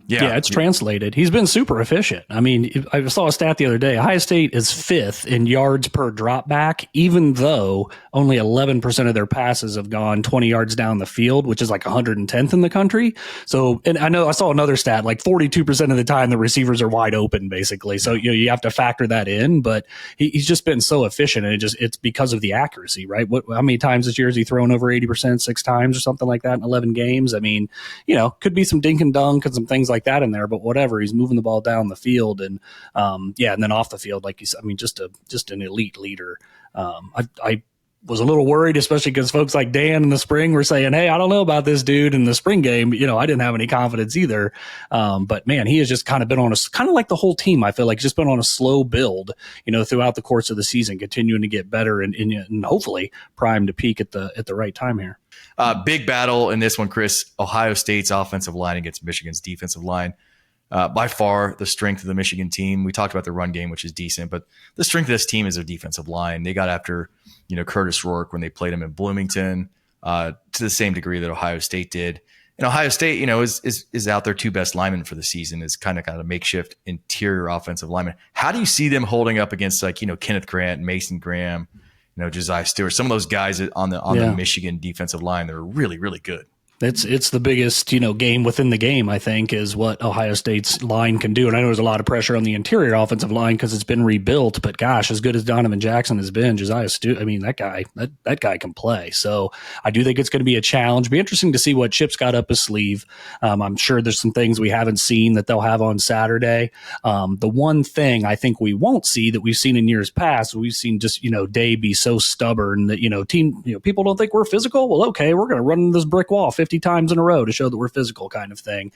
B: Yeah, it's translated. He's been super efficient. I mean, I saw a stat the other day. Ohio State is 5th in yards per drop back, even though only 11% of their passes have gone 20 yards down the field, which is like 110th in the country. So, and I saw another stat, like 42% of the time the receivers are wide open, basically. So, you have to factor that in, but he's just been so efficient, and it's because of the accuracy, right? How many times this year has he thrown over 80%, 6 times or something like that in 11 games? I mean, could be some dink and dunk and some things like that in there, but whatever, he's moving the ball down the field, and and then off the field, like you said, I mean, just an elite leader. I was a little worried, especially because folks like Dan in the spring were saying, hey, I don't know about this dude in the spring game. I didn't have any confidence either. But man, he has just kind of been on kind of like the whole team. I feel like just been on a slow build, throughout the course of the season, continuing to get better and hopefully primed to peak at the right time here.
A: Big battle in this one, Chris. Ohio State's offensive line against Michigan's defensive line. By far the strength of the Michigan team. We talked about the run game, which is decent, but the strength of this team is their defensive line. They got after, Curtis Rourke when they played him in Bloomington, to the same degree that Ohio State did. And Ohio State, is out their 2 best linemen for the season, is kind of got a makeshift interior offensive lineman. How do you see them holding up against Kenneth Grant, Mason Graham, Josiah Stewart, some of those guys on the Michigan defensive line that are really, really good?
B: It's the biggest, game within the game, I think, is what Ohio State's line can do. And I know there's a lot of pressure on the interior offensive line because it's been rebuilt, but gosh, as good as Donovan Jackson has been, Josiah Stewart, I mean, that guy can play. So I do think it's going to be a challenge. Be interesting to see what Chip's got up his sleeve. I'm sure there's some things we haven't seen that they'll have on Saturday. The one thing I think we won't see that we've seen in years past, we've seen just, Day be so stubborn that, people don't think we're physical. Well, okay, we're going to run into this brick wall 50 times in a row to show that we're physical, kind of thing.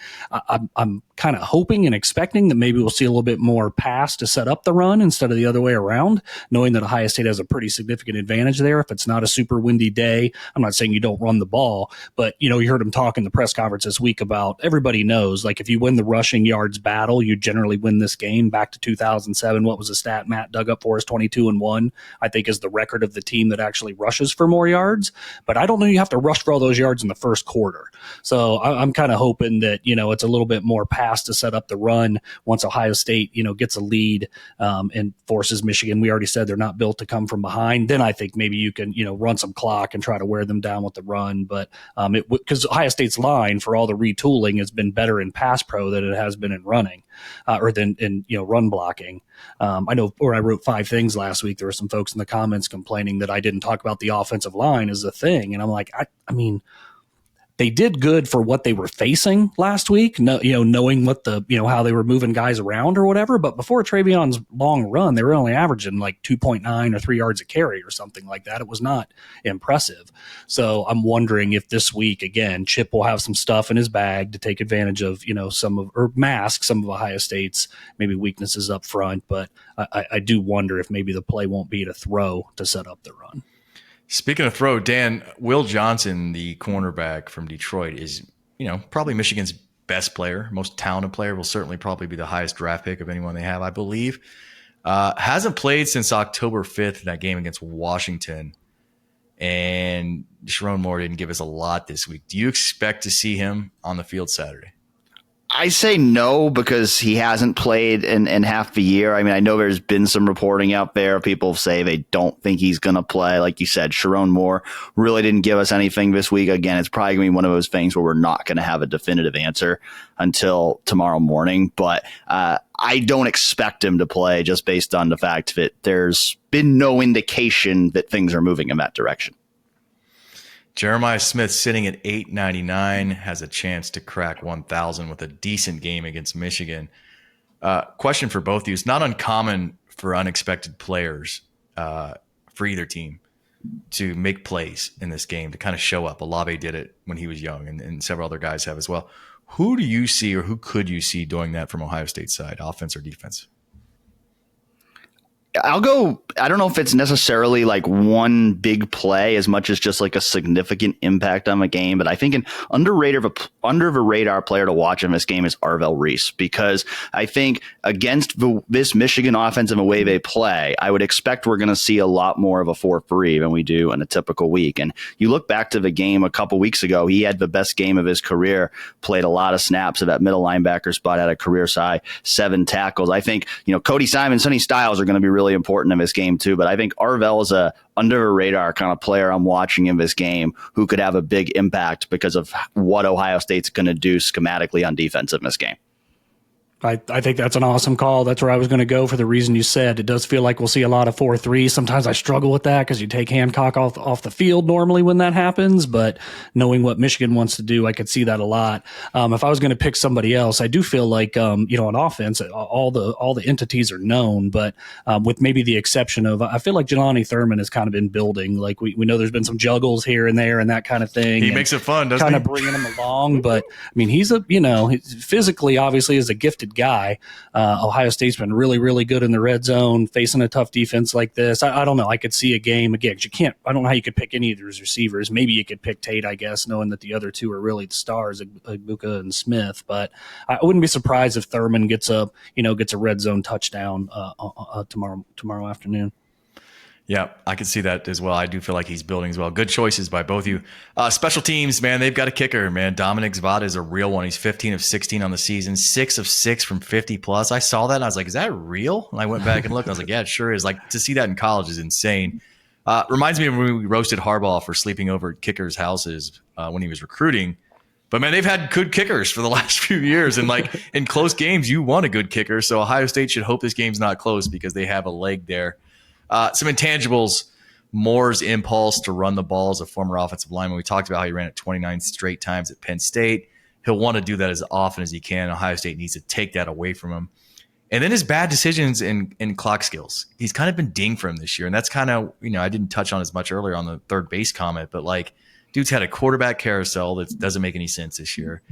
B: I'm kind of hoping and expecting that maybe we'll see a little bit more pass to set up the run instead of the other way around, knowing that Ohio State has a pretty significant advantage there. If it's not a super windy day, I'm not saying you don't run the ball, but you heard him talk in the press conference this week about everybody knows, like, if you win the rushing yards battle, you generally win this game. Back to 2007, what was the stat Matt dug up for us? 22-1, I think, is the record of the team that actually rushes for more yards. But I don't know you have to rush for all those yards in the first quarter. So I'm kind of hoping that, it's a little bit more pass has to set up the run once Ohio State, gets a lead and forces Michigan. We already said they're not built to come from behind. Then I think maybe you can, run some clock and try to wear them down with the run. But because Ohio State's line, for all the retooling, has been better in pass pro than it has been in running or than in run blocking. I know where I wrote 5 things last week, there were some folks in the comments complaining that I didn't talk about the offensive line as a thing. And I'm like, I mean, they did good for what they were facing last week, knowing what how they were moving guys around or whatever. But before Travion's long run, they were only averaging like 2.9 or 3 yards a carry or something like that. It was not impressive. So I'm wondering if this week, again, Chip will have some stuff in his bag to take advantage of, or mask some of Ohio State's maybe weaknesses up front. But I do wonder if maybe the play won't be to throw to set up the run.
A: Speaking of throw, Dan, Will Johnson, the cornerback from Detroit, is, probably Michigan's best player, most talented player, will certainly probably be the highest draft pick of anyone they have, I believe. Hasn't played since October 5th in that game against Washington. And Sharon Moore didn't give us a lot this week. Do you expect to see him on the field Saturday?
C: I say no, because he hasn't played in half a year. I mean, I know there's been some reporting out there. People say they don't think he's going to play. Like you said, Sharon Moore really didn't give us anything this week. Again, it's probably going to be one of those things where we're not going to have a definitive answer until tomorrow morning. But I don't expect him to play, just based on the fact that there's been no indication that things are moving in that direction.
A: Jeremiah Smith, sitting at 899, has a chance to crack 1,000 with a decent game against Michigan. Question for both of you. It's not uncommon for unexpected players for either team to make plays in this game, to kind of show up. Olave did it when he was young, and several other guys have as well. Who do you see, or who could you see doing that from Ohio State's side, offense or defense?
C: I'll go, I don't know if it's necessarily like one big play as much as just like a significant impact on the game, but I think an under the radar player to watch in this game is Arvell Reese, because I think against this Michigan offense and the way they play, I would expect we're going to see a lot more of a 4-3 than we do in a typical week. And you look back to the game a couple weeks ago, he had the best game of his career, played a lot of snaps at that middle linebacker spot, had a career high 7 tackles. I think, Cody Simon, Sonny Styles are going to be really important in this game too, but I think Arvell is a under the radar kind of player I'm watching in this game who could have a big impact because of what Ohio State's going to do schematically on defense in this game.
B: I think that's an awesome call. That's where I was going to go for the reason you said. It does feel like we'll see a lot of 4-3. Sometimes I struggle with that because you take Hancock off the field normally when that happens, but knowing what Michigan wants to do, I could see that a lot. If I was going to pick somebody else, I do feel like, on offense, all the entities are known, but with maybe the exception of, I feel like Jelani Thurman has kind of been building. Like we know there's been some juggles here and there and that kind of thing.
A: He makes it fun, doesn't
B: he?
A: Kind
B: of bringing him along, but I mean, he's physically, obviously, is a gifted guy. Ohio State's been really, really good in the red zone, facing a tough defense like this. I don't know. I could see a game again. I don't know how you could pick any of these receivers. Maybe you could pick Tate, I guess, knowing that the other two are really the stars, Ibuka and Smith. But I wouldn't be surprised if Thurman gets a red zone touchdown tomorrow afternoon.
A: Yeah, I can see that as well. I do feel like he's building as well. Good choices by both of you. Special teams, man, they've got a kicker, man. Dominic Zvada is a real one. He's 15 of 16 on the season, 6 of 6 from 50 plus. I saw that and I was like, is that real? And I went back and looked. And I was like, yeah, it sure is. Like, to see that in college is insane. Reminds me of when we roasted Harbaugh for sleeping over at kickers' houses when he was recruiting. But, man, they've had good kickers for the last few years. And, like, in close games, you want a good kicker. So Ohio State should hope this game's not close because they have a leg there. Some intangibles, Moore's impulse to run the ball as a former offensive lineman. We talked about how he ran it 29 straight times at Penn State. He'll want to do that as often as he can. Ohio State needs to take that away from him. And then his bad decisions in clock skills. He's kind of been dinged for him this year. And that's kind of, I didn't touch on as much earlier on the third base comment, but like, dude's had a quarterback carousel that doesn't make any sense this year.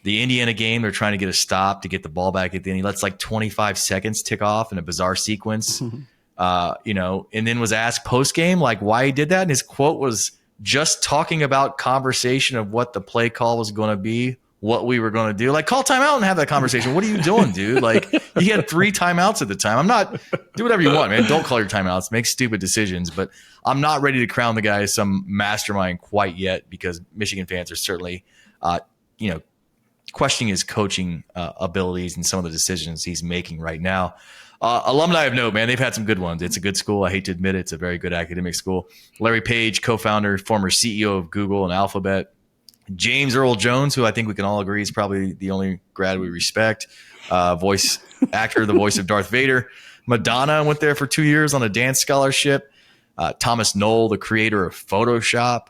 A: The Indiana game, they're trying to get a stop to get the ball back at the end. He lets like 25 seconds tick off in a bizarre sequence. And then was asked post-game, like, why he did that. And his quote was just talking about conversation of what the play call was going to be, what we were going to do. Like, call timeout and have that conversation. What are you doing, dude? Like, he had 3 timeouts at the time. Do whatever you want, man. Don't call your timeouts. Make stupid decisions. But I'm not ready to crown the guy as some mastermind quite yet because Michigan fans are certainly, questioning his coaching abilities and some of the decisions he's making right now. Alumni of note, man, they've had some good ones. It's a good school. I hate to admit it. It's a very good academic school. Larry Page, co-founder, former CEO of Google and Alphabet. James Earl Jones, who I think we can all agree is probably the only grad we respect. Voice actor, the voice of Darth Vader. Madonna went there for 2 years on a dance scholarship. Thomas Knoll, the creator of Photoshop.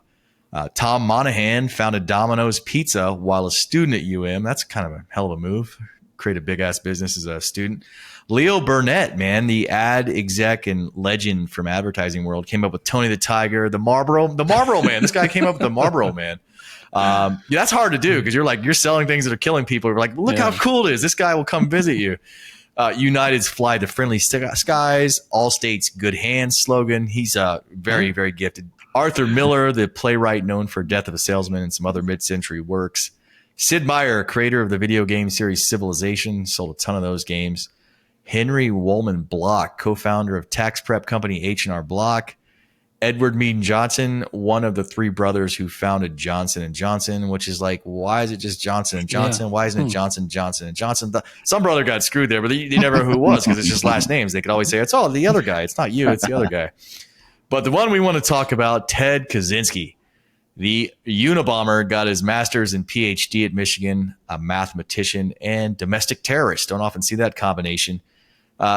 A: Tom Monahan founded Domino's Pizza while a student at UM. That's kind of a hell of a move. Create a big-ass business as a student. Leo Burnett, man, the ad exec and legend from advertising world, came up with Tony the Tiger, the Marlboro Man. This guy came up with the Marlboro Man. That's hard to do because you're selling things that are killing people. You're like, look how cool it is. This guy will come visit you. United's Fly to Friendly Skies, Allstate's Good Hands slogan. He's very, very gifted. Arthur Miller, the playwright known for Death of a Salesman and some other mid-century works. Sid Meier, creator of the video game series Civilization, sold a ton of those games. Henry Woolman Block, co-founder of tax prep company H&R Block. Edward Mead Johnson, one of the three brothers who founded Johnson & Johnson, which is like, why is it just Johnson & Johnson? Why isn't it Johnson & Johnson & Johnson? Some brother got screwed there, but they never know who it was because it's just last names. They could always say, it's the other guy. It's not you, it's the other guy. But the one we want to talk about, Ted Kaczynski. The Unabomber got his master's and PhD at Michigan, a mathematician and domestic terrorist. Don't often see that combination.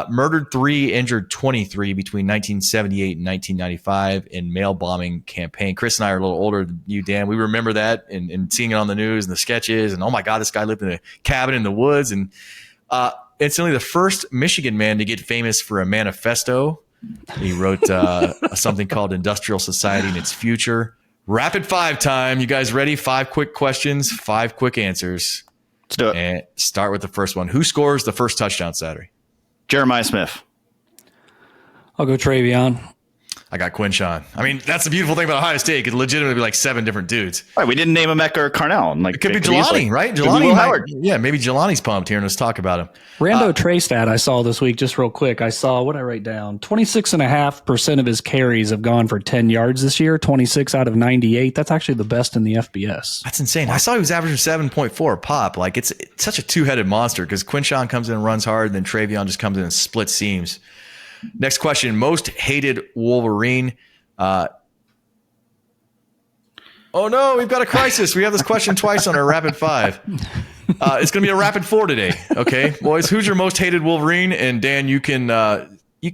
A: Murdered 3, injured 23 between 1978 and 1995 in mail bombing campaign. Chris and I are a little older than you, Dan. We remember that and seeing it on the news and the sketches. And, oh, my God, this guy lived in a cabin in the woods. And instantly the first Michigan man to get famous for a manifesto. He wrote something called Industrial Society and Its Future. Rapid 5 time. You guys ready? 5 quick questions, 5 quick answers.
C: Let's do it.
A: And start with the first one. Who scores the first touchdown Saturday?
C: Jeremiah Smith.
B: I'll go Travion.
A: I got Quinshawn. I mean, that's the beautiful thing about Ohio State. It could legitimately be like 7 different dudes.
C: Right, we didn't name him Mecca or Carnell.
A: It could be Jelani, right? Jelani Howard. Yeah, maybe Jelani's pumped here, and let's talk about him.
B: Rando Traystat I saw this week, just real quick. I saw, what did I write down? 26.5% of his carries have gone for 10 yards this year, 26 out of 98. That's actually the best in the FBS.
A: That's insane. I saw he was averaging 7.4 a pop. Like, it's such a two-headed monster because Quinshawn comes in and runs hard, and then Travion just comes in and splits seams. Next question, most hated Wolverine. Oh no, we've got a crisis. We have this question twice on our rapid 5. It's going to be a rapid 4 today. Okay, boys, who's your most hated Wolverine? And Dan, you can,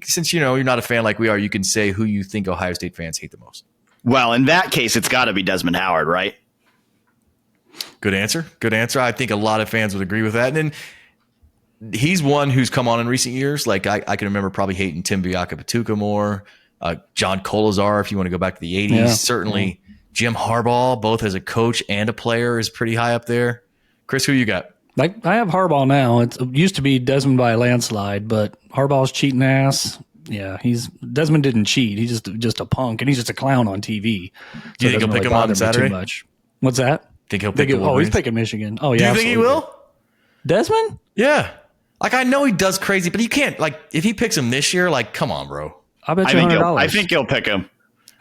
A: since you're not a fan like we are, you can say who you think Ohio State fans hate the most.
C: Well, in that case, it's got to be Desmond Howard, right?
A: Good answer. Good answer. I think a lot of fans would agree with that. And then he's one who's come on in recent years. Like I can remember probably hating Tim Biaka-Patuka more. John Colazar, if you want to go back to the 80s.
B: Yeah.
A: Certainly Jim Harbaugh, both as a coach and a player, is pretty high up there. Chris, who you got?
B: I have Harbaugh now. It used to be Desmond by a landslide, but Harbaugh's cheating ass. Yeah, Desmond didn't cheat. He's just a punk, and he's just a clown on TV.
A: Do you think he'll pick him on Saturday?
B: Too much. What's that?
A: Think he'll pick the Wolverines?
B: Oh, he's picking Michigan. Oh, yeah.
A: Do you think he will?
B: Desmond?
A: Yeah. Like, I know he does crazy, but you can't, like, if he picks him this year, like, come on, bro.
B: I bet you $100.
C: I think he'll pick him.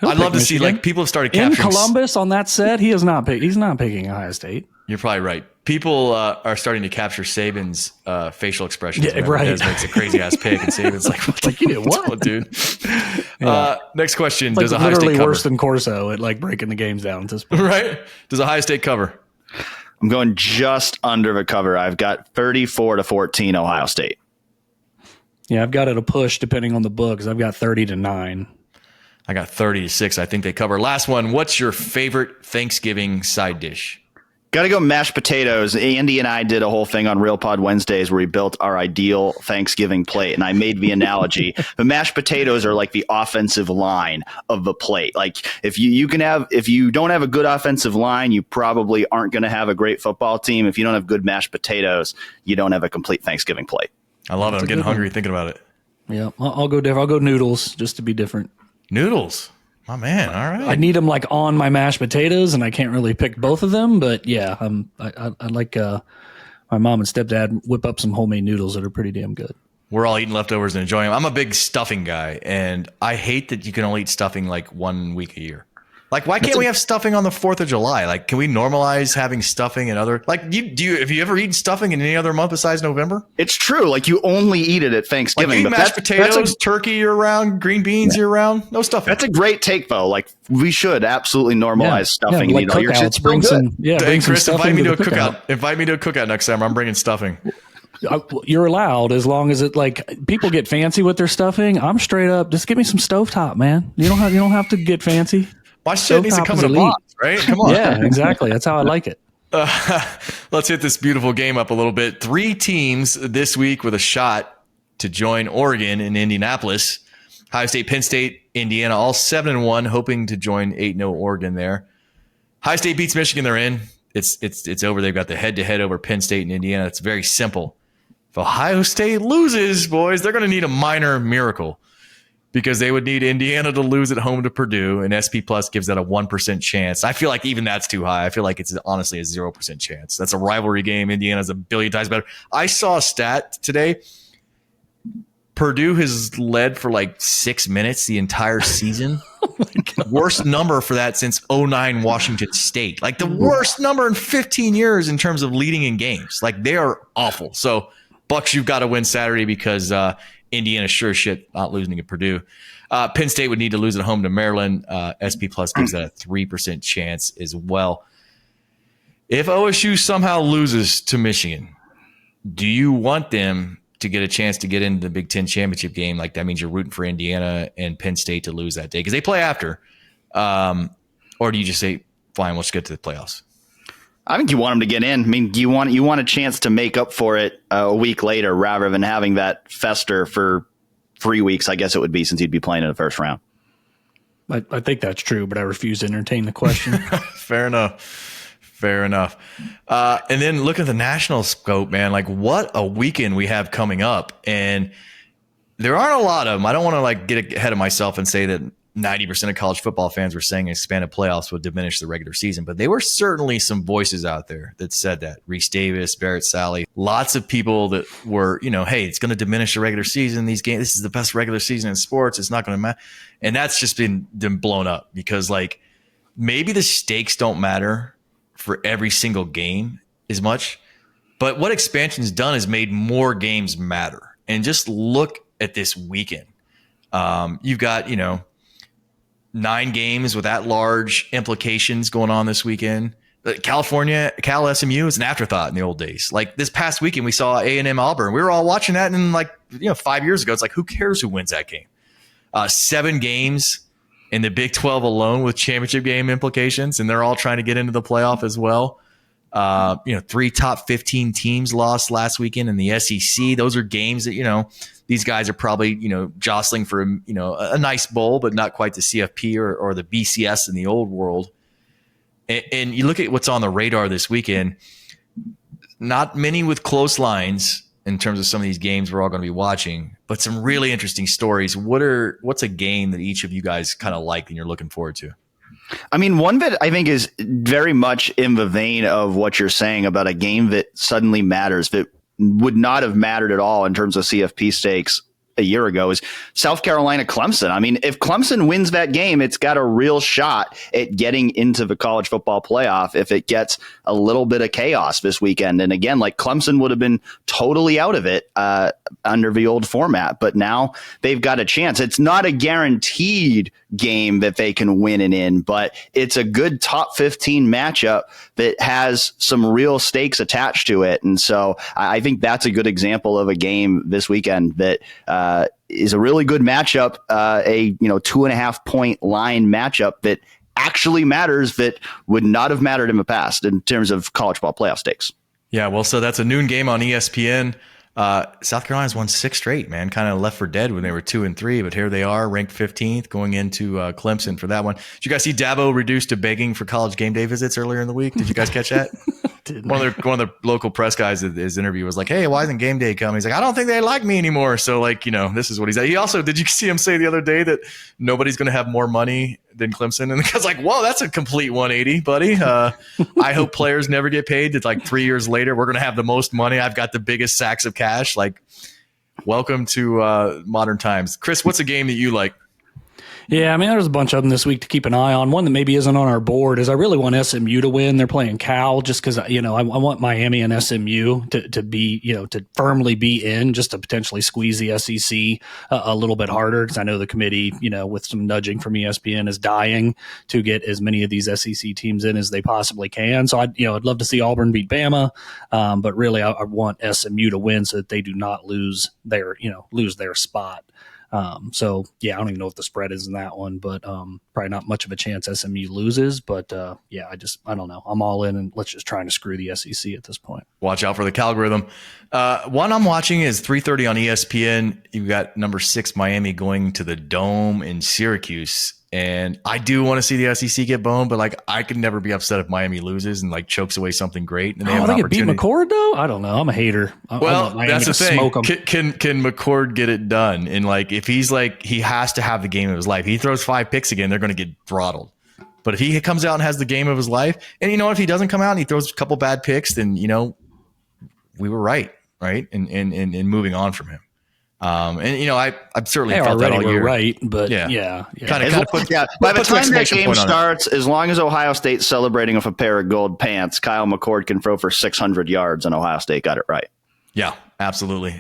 A: I'd love to see, like, people have started
B: in
A: capturing
B: Columbus on that set. He's not picking Ohio State.
A: You're probably right. People are starting to capture Saban's facial expressions.
B: Yeah, right.
A: Des makes a crazy ass pick, and Saban's like, "What?
B: Like, you did what,
A: dude?" Next question:
B: it's
A: does
B: like
A: Ohio State cover?
B: Worse than Corso at like breaking the games down at this point?
A: Right? Does Ohio State cover?
C: I'm going just under the cover. I've got 34-14 Ohio State.
B: Yeah, I've got it a push depending on the books. I've got 30-9.
A: I got 30-6. I think they cover. Last one. What's your favorite Thanksgiving side dish?
C: Got to go mashed potatoes. Andy and I did a whole thing on Real Pod Wednesdays where we built our ideal Thanksgiving plate, and I made the analogy. The mashed potatoes are like the offensive line of the plate. Like if you don't have a good offensive line, you probably aren't going to have a great football team. If you don't have good mashed potatoes, you don't have a complete Thanksgiving plate.
A: I love it. I'm getting hungry thinking about it.
B: Yeah, I'll go different. I'll go noodles just to be different.
A: Noodles. My man. All right.
B: I need them like on my mashed potatoes, and I can't really pick both of them. But yeah, I like my mom and stepdad whip up some homemade noodles that are pretty damn good.
A: We're all eating leftovers and enjoying them. I'm a big stuffing guy, and I hate that you can only eat stuffing like 1 week a year. Like, why can't we have stuffing on the 4th of July? Like, can we normalize having stuffing in other, like, have you ever eaten stuffing in any other month besides November?
C: It's true. Like, you only eat it at Thanksgiving.
A: Like, mashed potatoes, turkey year round, green beans year round, no stuffing.
C: That's a great take, though. Like, we should absolutely normalize stuffing.
B: Like cookouts, bring some
A: Chris,
B: stuffing
A: invite me to a
B: cookout.
A: Invite me to a cookout next time. I'm bringing stuffing.
B: You're allowed, as long as it, like, people get fancy with their stuffing. I'm straight up, just give me some stovetop, man. You don't have to get fancy.
A: My shit needs to come in a box, right? Come on.
B: Yeah, exactly. That's how I like it.
A: Let's hit this beautiful game up a little bit. 3 teams this week with a shot to join Oregon in Indianapolis. Ohio State, Penn State, Indiana, all 7-1, hoping to join 8-0 Oregon there. Ohio State beats Michigan. They're in. It's over. They've got the head-to-head over Penn State and Indiana. It's very simple. If Ohio State loses, boys, they're going to need a minor miracle, because they would need Indiana to lose at home to Purdue, and SP Plus gives that a 1% chance. I feel like even that's too high. I feel like it's honestly a 0% chance. That's a rivalry game. Indiana's a billion times better. I saw a stat today. Purdue has led for like 6 minutes the entire season. Worst number for that since 2009 Washington State. Like the worst number in 15 years in terms of leading in games. Like they are awful. So Bucks, you've got to win Saturday, because Indiana sure shit not losing at Purdue. Penn State would need to lose at home to Maryland. SP Plus gives that a 3% chance as well. If OSU somehow loses to Michigan, do you want them to get a chance to get into the Big Ten championship game? Like that means you're rooting for Indiana and Penn State to lose that day because they play after. Or do you just say, fine, let's get to the playoffs?
C: I think you want them to get in. I mean, you want a chance to make up for it a week later rather than having that fester for 3 weeks, I guess it would be, since you'd be playing in the first round.
B: I think that's true, but I refuse to entertain the question.
A: Fair enough. And then look at the national scope, man. Like what a weekend we have coming up. And there aren't a lot of them. I don't want to like get ahead of myself and say that 90% of college football fans were saying expanded playoffs would diminish the regular season, but there were certainly some voices out there that said that. Reese Davis, Barrett Sally, lots of people that were, hey, it's going to diminish the regular season. These games, this is the best regular season in sports. It's not going to matter. And that's just been blown up because like maybe the stakes don't matter for every single game as much, but what expansion's done is made more games matter. And just look at this weekend. You've got, 9 games with that large implications going on this weekend. Cal SMU is an afterthought in the old days. Like this past weekend, we saw A&M Auburn. We were all watching that, and 5 years ago, it's like, who cares who wins that game? 7 games in the Big 12 alone with championship game implications, and they're all trying to get into the playoff as well. 3 top 15 teams lost last weekend in the SEC. Those are games that, these guys are probably, jostling for, a nice bowl, but not quite the CFP or the BCS in the old world. And you look at what's on the radar this weekend, not many with close lines in terms of some of these games we're all going to be watching, but some really interesting stories. What's a game that each of you guys kind of like and you're looking forward to?
C: I mean, one that I think is very much in the vein of what you're saying about a game that suddenly matters, that would not have mattered at all in terms of CFP stakes a year ago, is South Carolina Clemson. I mean, if Clemson wins that game, it's got a real shot at getting into the college football playoff if it gets a little bit of chaos this weekend. And again, like Clemson would have been totally out of it under the old format, but now they've got a chance. It's not a guaranteed game that they can win and in, but it's a good top 15 matchup that has some real stakes attached to it. And so I think that's a good example of a game this weekend that is a really good matchup, a 2.5 point line matchup that actually matters, that would not have mattered in the past in terms of college ball playoff stakes.
A: Yeah, well, so that's a noon game on ESPN. South Carolina's won 6 straight, man. Kind of left for dead when they were 2-3, but here they are, ranked 15th, going into Clemson for that one. Did you guys see Dabo reduced to begging for college game day visits earlier in the week? Did you guys catch that? One of the local press guys at his interview was like, "Hey, why isn't game day coming?" He's like, "I don't think they like me anymore." So this is what he's at. He also, did you see him say the other day that nobody's going to have more money than Clemson? And the guy's like, "Whoa, that's a complete 180, buddy. I hope players never get paid. It's like 3 years later, we're going to have the most money. I've got the biggest sacks of cash." Like, welcome to modern times. Chris, what's a game that you like?
B: Yeah, I mean, there's a bunch of them this week to keep an eye on. One that maybe isn't on our board is I really want SMU to win. They're playing Cal just because, I want Miami and SMU to be, to firmly be in, just to potentially squeeze the SEC a little bit harder, because I know the committee, with some nudging from ESPN, is dying to get as many of these SEC teams in as they possibly can. So I'd love to see Auburn beat Bama, but really I want SMU to win so that they do not lose their spot. So yeah, I don't even know if the spread is in that one, but probably not much of a chance SMU loses. But I don't know. I'm all in, and let's just try to screw the SEC at this point.
A: Watch out for the algorithm. One I'm watching is 3:30 on ESPN. You've got number 6 Miami going to the Dome in Syracuse. And I do want to see the SEC get boned, but I could never be upset if Miami loses and chokes away something great. And they have an opportunity.
B: Beat McCord though. I don't know. I'm a hater.
A: Well, that's the thing. Can McCord get it done? And if he's he has to have the game of his life. He throws 5 picks again, they're going to get throttled. But if he comes out and has the game of his life, and if he doesn't come out and he throws a couple bad picks, then we were right, and moving on from him. I've certainly felt that all year.
B: Right, but
C: By the time that game starts, as long as Ohio State's celebrating with a pair of gold pants, Kyle McCord can throw for 600 yards, and Ohio State got it right.
A: Yeah, absolutely.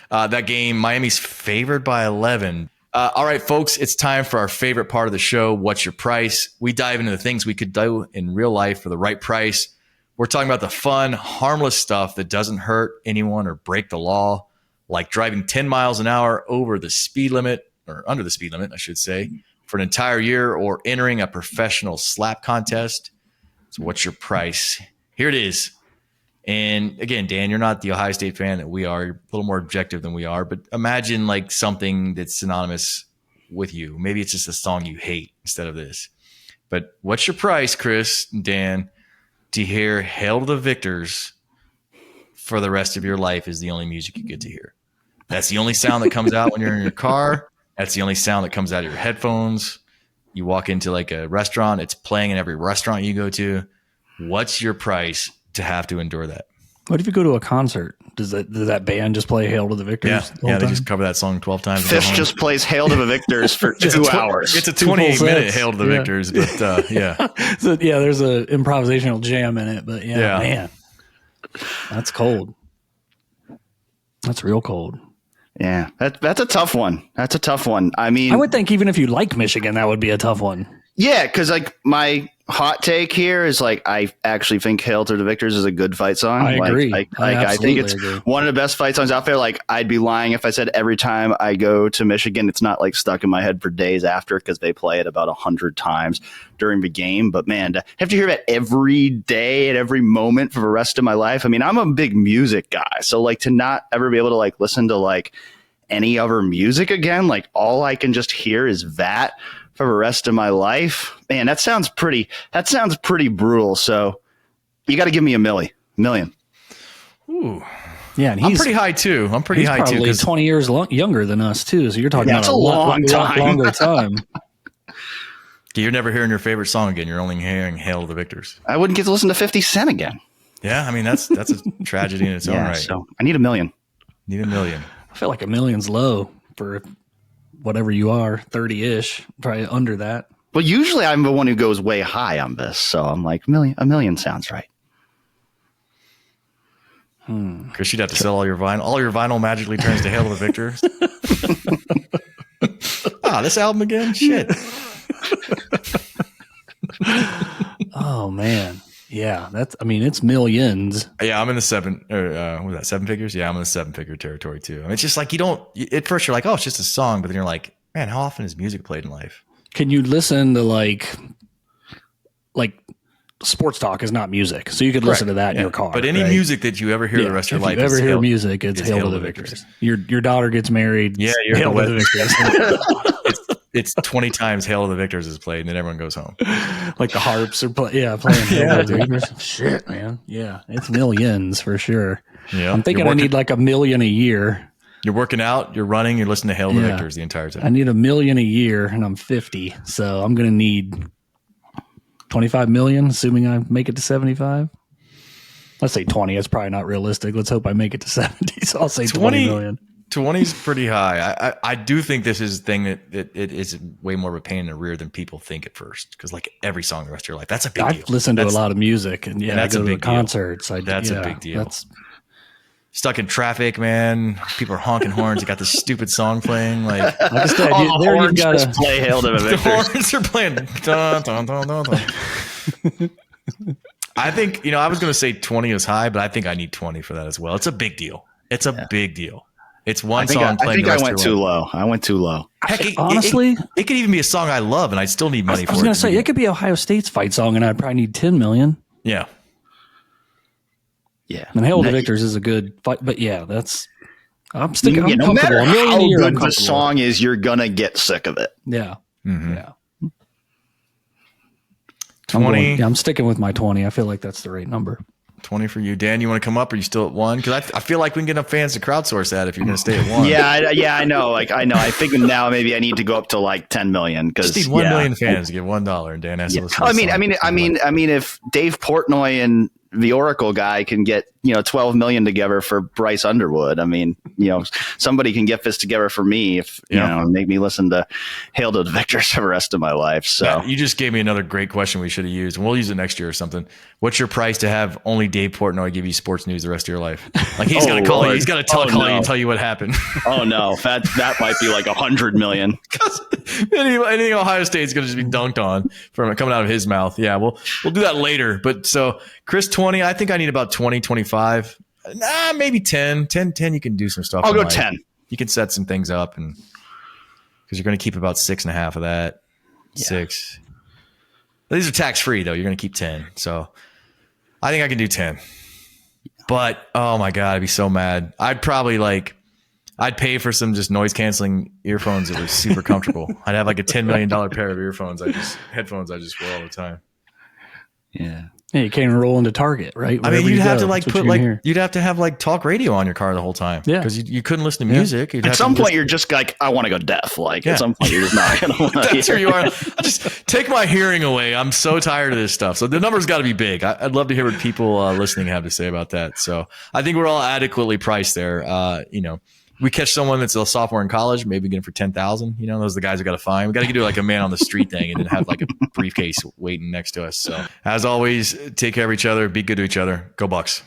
A: That game, Miami's favored by 11. All right, folks, it's time for our favorite part of the show, What's Your Price? We dive into the things we could do in real life for the right price. We're talking about the fun, harmless stuff that doesn't hurt anyone or break the law, like driving 10 miles an hour over the speed limit, or under the speed limit, I should say, for an entire year, or entering a professional slap contest. So what's your price? Here it is. And again, Dan, you're not the Ohio State fan that we are. You're a little more objective than we are, but imagine something that's synonymous with you. Maybe it's just a song you hate instead of this. But what's your price, Chris and Dan, to hear Hail to the Victors for the rest of your life is the only music you get to hear? That's the only sound that comes out when you're in your car. That's the only sound that comes out of your headphones. You walk into a restaurant, it's playing in every restaurant you go to. What's your price to have to endure that?
B: What if you go to a concert? Does that band just play Hail to the Victors?
A: Yeah, they just cover that song 12 times.
C: Fish just plays Hail to the Victors for 2 hours.
A: It's a 28-minute Hail to the Victors, but yeah.
B: So there's a improvisational jam in it, but man, that's cold. That's real cold.
C: Yeah, that's a tough one. I mean,
B: I would think even if you like Michigan, that would be a tough one. Yeah,
C: because my hot take here is I actually think Hail to the Victors is a good fight song.
B: I agree.
C: I think it's one of the best fight songs out there. I'd be lying if I said every time I go to Michigan, it's not stuck in my head for days after, because they play it about 100 times during the game. But man, to have to hear that every day at every moment for the rest of my life. I mean, I'm a big music guy, so to not ever be able to listen to any other music again, all I can just hear is that for the rest of my life, man, that sounds pretty brutal. So you got to give me $1 million.
A: Ooh.
B: Yeah, and
A: I'm pretty high too. He's
B: probably 20 years younger than us too. So you're talking about
C: a long time.
B: Longer time.
A: You're never hearing your favorite song again. You're only hearing Hail to the Victors.
C: I wouldn't get to listen to 50 Cent again.
A: Yeah, I mean that's a tragedy in its own right.
C: So I need $1 million.
A: Need $1 million.
B: I feel like $1 million's low for whatever you are, 30-ish, probably under that.
C: Well, usually I'm the one who goes way high on this, so I'm $1 million sounds right.
A: Chris, you'd have to sell all your vinyl. All your vinyl magically turns to Hail to the Victors. This album again? Shit.
B: Oh man. Yeah, it's millions.
A: Yeah, I'm in the 7 figures? Yeah, I'm in the 7-figure territory too. I mean, it's just you don't, at first you're oh, it's just a song, but then you're man, how often is music played in life?
B: Can you listen to sports talk is not music, so you could listen to that in your car.
A: But any music that you ever hear the rest of your life,
B: if you ever hear music, it's Hail to the Victors. Your daughter gets married.
A: Yeah, you're
B: Hail to the Victors.
A: It's 20 times Hail to the Victors is played, and then everyone goes home.
B: The harps are playing Hail to the Victors. Shit, man. Yeah, it's millions for sure. Yeah, I'm thinking I need $1 million a year.
A: You're working out, you're running, you're listening to Hail to the Victors the entire time.
B: I need $1 million a year, and I'm 50, so I'm going to need 25 million, assuming I make it to 75. Let's say 20. That's probably not realistic. Let's hope I make it to 70. So I'll say 20 million.
A: 20's pretty high. I do think this is a thing that it is way more of a pain in the rear than people think at first. Because like every song the rest of your life, that's a big deal.
B: I've listened to a lot of music, and
A: that's
B: I go
A: a
B: to
A: big
B: the
A: deal.
B: concerts.
A: That's a big deal. Stuck in traffic, man. People are honking horns. You got this stupid song playing. Like
B: I said,
C: All the
B: there you've
C: horns
B: got
C: just play Hail to the
A: the
C: Victors.
A: horns are playing. Dun, dun, dun, dun, dun. I think, I was going to say 20 is high, but I think I need 20 for that as well. It's a big deal. It's a big deal. It's one song
C: I
A: playing.
C: think I went too low. I went too low.
A: Heck,
B: honestly,
A: it could even be a song I love, and I still need money for it.
B: I was going to say it could be Ohio State's fight song, and I'd probably need 10 million.
A: Yeah.
C: Yeah.
B: And Hail to the Victors is a good fight, but yeah, I'm sticking. I'm
C: no
B: comfortable.
C: matter
B: $1 million
C: how
B: a year, I'm
C: good the
B: comfortable.
C: song is, you're gonna get sick of it.
B: Yeah.
A: Mm-hmm.
B: Yeah.
A: 20.
B: I'm sticking with my 20. I feel like that's the right number.
A: 20 for you. Dan, you want to come up, or are you still at 1? Because I feel like we can get enough fans to crowdsource that if you're going to stay at 1.
C: Yeah, I know. I know. I think now maybe I need to go up to like 10 million because
A: Just need 1 million fans to give $1, and Dan has to listen.
C: I mean, if Dave Portnoy and the Oracle guy can get 12 million together for Bryce Underwood, I mean, somebody can get this together for me if make me listen to Hail to the Victors for the rest of my life. So
A: yeah, you just gave me another great question we should have used, and we'll use it next year or something. What's your price to have only Dave Portnoy give you sports news the rest of your life? Like he's got to call you. He's got to call you and tell you what happened.
C: Oh no, that might be like 100 million.
A: Because anything Ohio State's going to just be dunked on from coming out of his mouth. Yeah, we'll do that later. But so Chris, 20. I think I need about 20, 25. Maybe 10. 10. You can do some stuff.
C: I'll go 10.
A: You can set some things up, and because you're going to keep about 6.5 of that. Yeah. 6. These are tax free though. You're going to keep 10. So I think I can do 10. But oh my god, I'd be so mad. I'd probably I'd pay for some just noise canceling earphones that were super comfortable. I'd have like a $10 million pair of headphones I just wear all the time.
C: Yeah.
B: Yeah, you can't even roll into Target, right?
A: I mean, you'd have to you'd have to have talk radio on your car the whole time.
B: Yeah.
A: Because you couldn't listen to music.
C: At some point, you're just like, I want to go deaf. At some point, you're just not going to want to.
A: That's where you are. Just take my hearing away. I'm so tired of this stuff. So the number's got to be big. I'd love to hear what people listening have to say about that. So I think we're all adequately priced there. We catch someone that's a sophomore in college, maybe get him for 10,000. Those are the guys we got to find. We got to do like a man on the street thing and then have like a briefcase waiting next to us. So as always, take care of each other, be good to each other. Go Bucks.